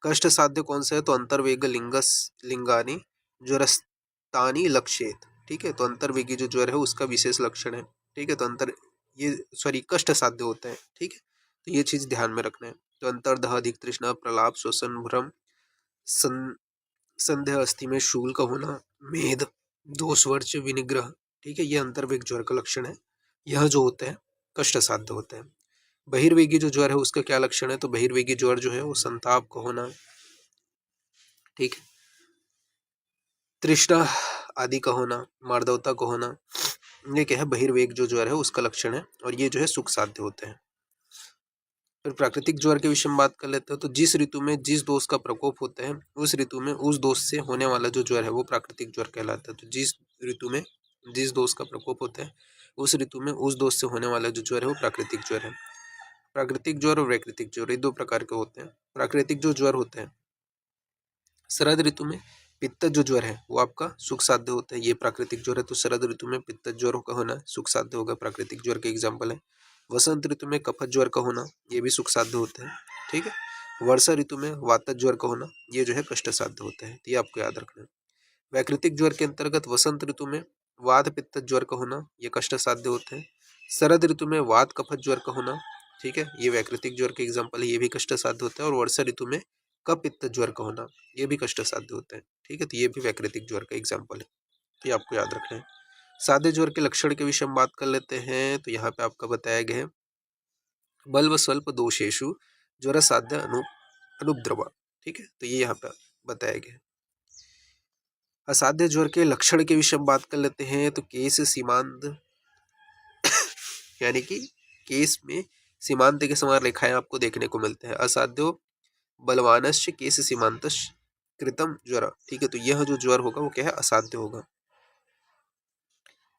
B: कष्ट साध्य कौन सा है, तो अंतर्वेग लिंगानी ज्वरस्तानी लक्षेत। ठीक है, तो अंतर्वेगी जो ज्वर है उसका विशेष लक्षण है। ठीक है, तो कष्ट साध्य होता है। ठीक है, तो ये चीज ध्यान में रखना है। तो अंतर्दह, अधिक तृष्णा, प्रलाप, श्वसन भ्रम, संध्या अस्थि में शूल का होना, मेद, दोष वर्च, विनिग्रह। ठीक है, ये अंतर्वेग ज्वर का लक्षण है। यह जो होता है कष्ट साध्य होता है। बहिर्वेगी जो ज्वर है उसका क्या लक्षण है, तो बहिर्वेगी ज्वर जो है वो संताप का होना, ठीक है, तृष्णा आदि का होना, मार्दवता का होना, ये क्या है, बहिर्वेग जो ज्वर है उसका लक्षण है। और ये जो है सुख साध्य होते हैं। फिर प्राकृतिक ज्वर के विषय में बात कर लेते हैं। तो जिस ऋतु में जिस दोष का प्रकोप होता है उस ऋतु में उस दोष से होने वाला जो ज्वर है वो प्राकृतिक ज्वर कहलाता है। तो जिस ऋतु में जिस दोष का प्रकोप होता है उस ऋतु में उस दोष से होने वाला जो ज्वर है वो प्राकृतिक ज्वर है। प्राकृतिक ज्वर और वैकृतिक ज्वर ये दो प्रकार के होते हैं। प्राकृतिक जो ज्वर होते हैं शरद ऋतु में पित्त जो ज्वर है वो आपका सुख साध्य होता है, ये प्राकृतिक ज्वर है। तो शरद ऋतु में पित्त ज्वर का होना सुख साध्य होगा, प्राकृतिक ज्वर के एग्जाम्पल है। वसंत ऋतु में कफत ज्वर का होना ये भी सुख साध्य होता है। ठीक है, वर्षा ऋतु में वातज ज्वर का होना ये जो है कष्ट साध्य होता है, तो ये आपको याद रखना है। वैकृतिक ज्वर के अंतर्गत वसंत ऋतु में वात पित्त ज्वर का होना ये कष्ट साध्य होता है। शरद ऋतु में वात कफत ज्वर का होना, ठीक है, ये वैकृतिक ज्वर के एग्जाम्पल है, ये भी कष्ट साध्य होता है। और वर्षा ऋतु में कफ पित्त ज्वर का होना ये भी कष्ट साध्य होता है। ठीक है, तो ये भी वैकृतिक ज्वर का एग्जाम्पल है, तो ये आपको याद रखना है। सादे ज्वर के लक्षण के विषय में बात कर लेते हैं। तो यहाँ पे आपका बताया गया है बल व स्वल्प दोषेशु ज्वर साध्य अनुद्रवा। ठीक है, तो ये यहाँ पे बताया गया है। असाध्य ज्वर के लक्षण के विषय में बात कर लेते हैं। तो केस सीमांत यानी कि केस में सीमांत के समान रेखाएं आपको देखने को मिलते हैं। असाध्यो बलवानश्च केस सीमांतश कृतम ज्वर। ठीक है, तो यह जो ज्वर होगा वो क्या है, असाध्य होगा।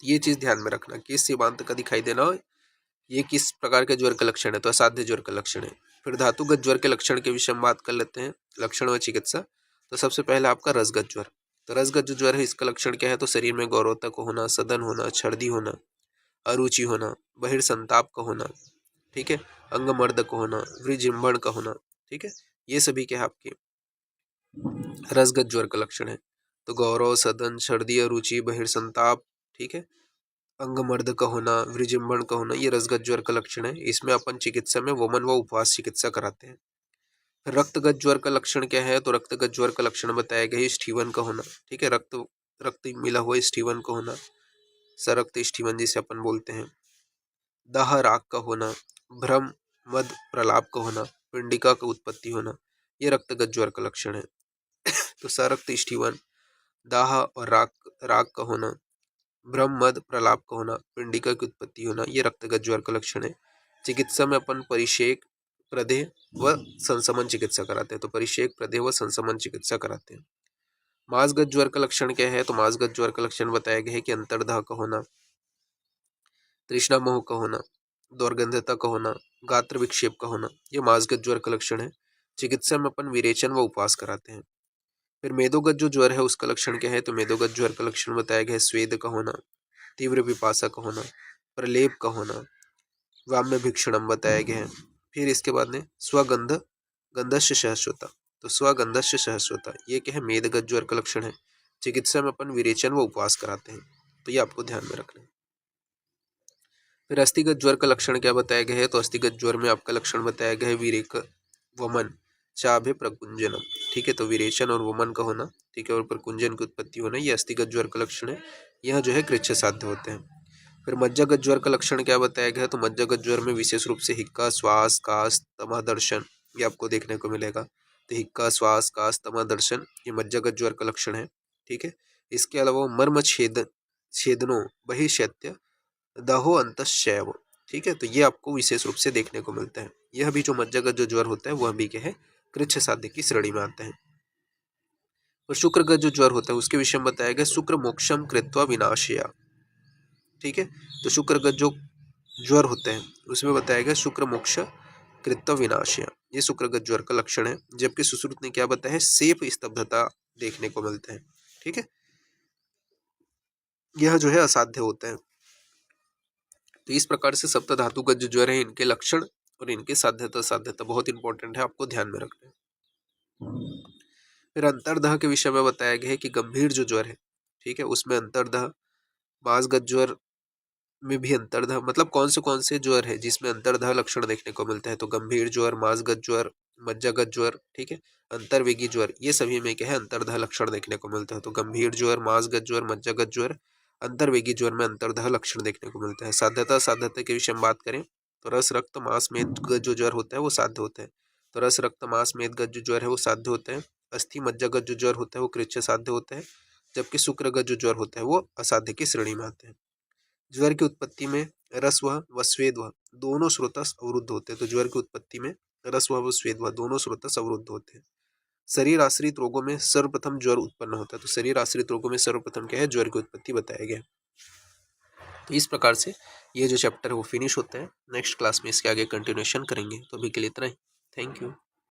B: ये चीज ध्यान में रखना, केस सीमांत का दिखाई देना ये किस प्रकार के ज्वर का लक्षण है, तो असाध्य ज्वर का लक्षण है। फिर धातुगत ज्वर के लक्षण के विषय में बात कर लेते हैं, लक्षण व चिकित्सा। तो सबसे पहले आपका रसगत ज्वर। तो रसगत जो ज्वर है इसका लक्षण क्या है, तो शरीर में गौरवतक होना, सदन होना, छर्दी होना, अरुचि होना, बहिर्संताप का होना, ठीक है, अंगमर्द का होना, वृजिम्भण का होना। ठीक है, ये सभी क्या है आपके रसगत ज्वर का लक्षण है। तो गौरव, सदन, छर्दी, अरुचि, बहिर्संताप, ठीक है, अंगमर्द का होना, विजृंभण का होना, ये रसगत ज्वर का लक्षण है। इसमें अपन चिकित्सा में वमन व उपवास चिकित्सा कराते हैं। फिर रक्तगत ज्वर का लक्षण क्या है? तो रक्तगत ज्वर का लक्षण बताया गया है स्टीवन का होना, ठीक है, रक्त मिला हुआ स्टीवन का होना, सरक्त स्टीवन जिसे अपन बोलते हैं। दाह राग का होना, भ्रम मद प्रलाप का होना, पिंडिका का उत्पत्ति होना, ये रक्तगत ज्वर का लक्षण है। तो सरक्त स्टीवन, दाह और राग का होना, भ्रम मद प्रलाप का होना, पिंडिका की उत्पत्ति होना, ये रक्तगत ज्वर का लक्षण है। चिकित्सा में अपन परिषेक, प्रदेह व संसमन चिकित्सा कराते हैं। तो परिषेक, प्रदेह व संसमन चिकित्सा कराते हैं। मांसगत ज्वर का लक्षण क्या है? तो मांसगत ज्वर का लक्षण बताया गया है कि अंतर्दाह का होना, तृष्णा मोह का होना, दुर्गंधता का होना, गात्र विक्षेप का होना, ये मांसगत ज्वर का लक्षण है। चिकित्सा में अपन विरेचन व उपवास कराते हैं। फिर मेदोगत जो ज्वर है उसका लक्षण क्या है? तो मेदोगत ज्वर का लक्षण बताया गया है स्वेद का होना, तीव्र पिपासा का होना, प्रलेप का होना, वाम्य भिक्षणम बताया गया है। फिर इसके बाद में स्वगंध गंधस्य सहस्रोता, तो स्वगंधस्य सहस्रोता ये क्या है? मेदगत ज्वर का लक्षण है। चिकित्सा में अपन विरेचन व उपवास कराते हैं, तो ये आपको ध्यान में रखना है। फिर अस्थिगत ज्वर का लक्षण क्या बताया गया है? तो अस्थिगत ज्वर में आपका लक्षण बताया गया है विरेक, वमन, चाभे, प्रकुंजनम, ठीक है, तो विरेचन और वमन का होना, ठीक है, और प्रकुंजन की उत्पत्ति होना, ये अस्थिगत ज्वर का लक्षण है। यह जो है कृच्छ साध्य होते हैं। फिर मज्जागत ज्वर का लक्षण क्या बताया गया है? तो मज्जागत ज्वर में विशेष रूप से हिक्का, श्वास, कास, तमह दर्शन, ये आपको देखने को मिलेगा। तो हिक्का, श्वास, कास, तमह दर्शन, ये मज्जागत ज्वर का लक्षण है, ठीक है। इसके अलावा मर्म छेदनो बहिशैत्य, दहो अंतशैव, ठीक है, तो ये आपको विशेष रूप से देखने को मिलता है। यह भी जो मज्जागत जो ज्वर होता है वह भी क्या है? कृच्छ साध्य की श्रेणी में आता है। और शुक्रगत जो ज्वर होता है उसके विषय में बताया गया शुक्र मोक्षम कृत्वा विनाशया, ठीक है, तो शुक्रगत जो ज्वर होते हैं उसमें बताया गया शुक्र मोक्ष कृत्व विनाशया, ये शुक्रगत ज्वर का लक्षण है। जबकि सुश्रुत ने क्या बताया है? सेप स्तब्धता देखने को मिलते हैं, ठीक है, यह जो है असाध्य होता है। तो इस प्रकार से सप्त धातुगत जो ज्वर है इनके लक्षण और इनके साध्यता साध्यता बहुत इंपॉर्टेंट है, आपको ध्यान में रखना है। फिर अंतर्दह के विषय में बताया गया है कि गंभीर जो ज्वर है, ठीक है, उसमें अंतर्दह, मांसगत ज्वर में भी अंतर्दह, मतलब कौन से ज्वर है जिसमें अंतर्दह लक्षण देखने को मिलता है? तो गंभीर ज्वर, मांसगत ज्वर, मज्जागत ज्वर, ठीक है, अंतर्वेगी ज्वर, ये सभी में क्या है? अंतर्दह लक्षण देखने को मिलता है। तो गंभीर ज्वर, मांसगत ज्वर, मज्जागत ज्वर, अंतर्वेगी ज्वर में अंतर्दह लक्षण देखने को मिलता है। साध्यता साध्यता के विषय में बात करें तो रस रक्त मांस मेदगत जो ज्वर होता है वो साध्य होता है। तो रस रक्त मांस मेदगत जो ज्वर है वो साध्य होता है। अस्थि मज्जागत जो ज्वर होता है वो कृच्छ साध्य होता है। जबकि शुक्रगत जो ज्वर होता है वो असाध्य की श्रेणी में आते हैं। ज्वर की उत्पत्ति में रस्व व स्वेद दोनों स्रोतस अवरुद्ध होते हैं। तो ज्वर की उत्पत्ति में रस्व व स्वेद दोनों स्रोतस अवरुद्ध होते हैं। शरीर आश्रित रोगों में सर्वप्रथम ज्वर उत्पन्न होता है। तो शरीर आश्रित रोगों में सर्वप्रथम क्या है? ज्वर की उत्पत्ति बताया गया। तो इस प्रकार से ये जो चैप्टर है वो फिनिश होता है। नेक्स्ट क्लास में इसके आगे कंटिन्यूएशन करेंगे। तो अभी के लिए इतना ही। Thank you.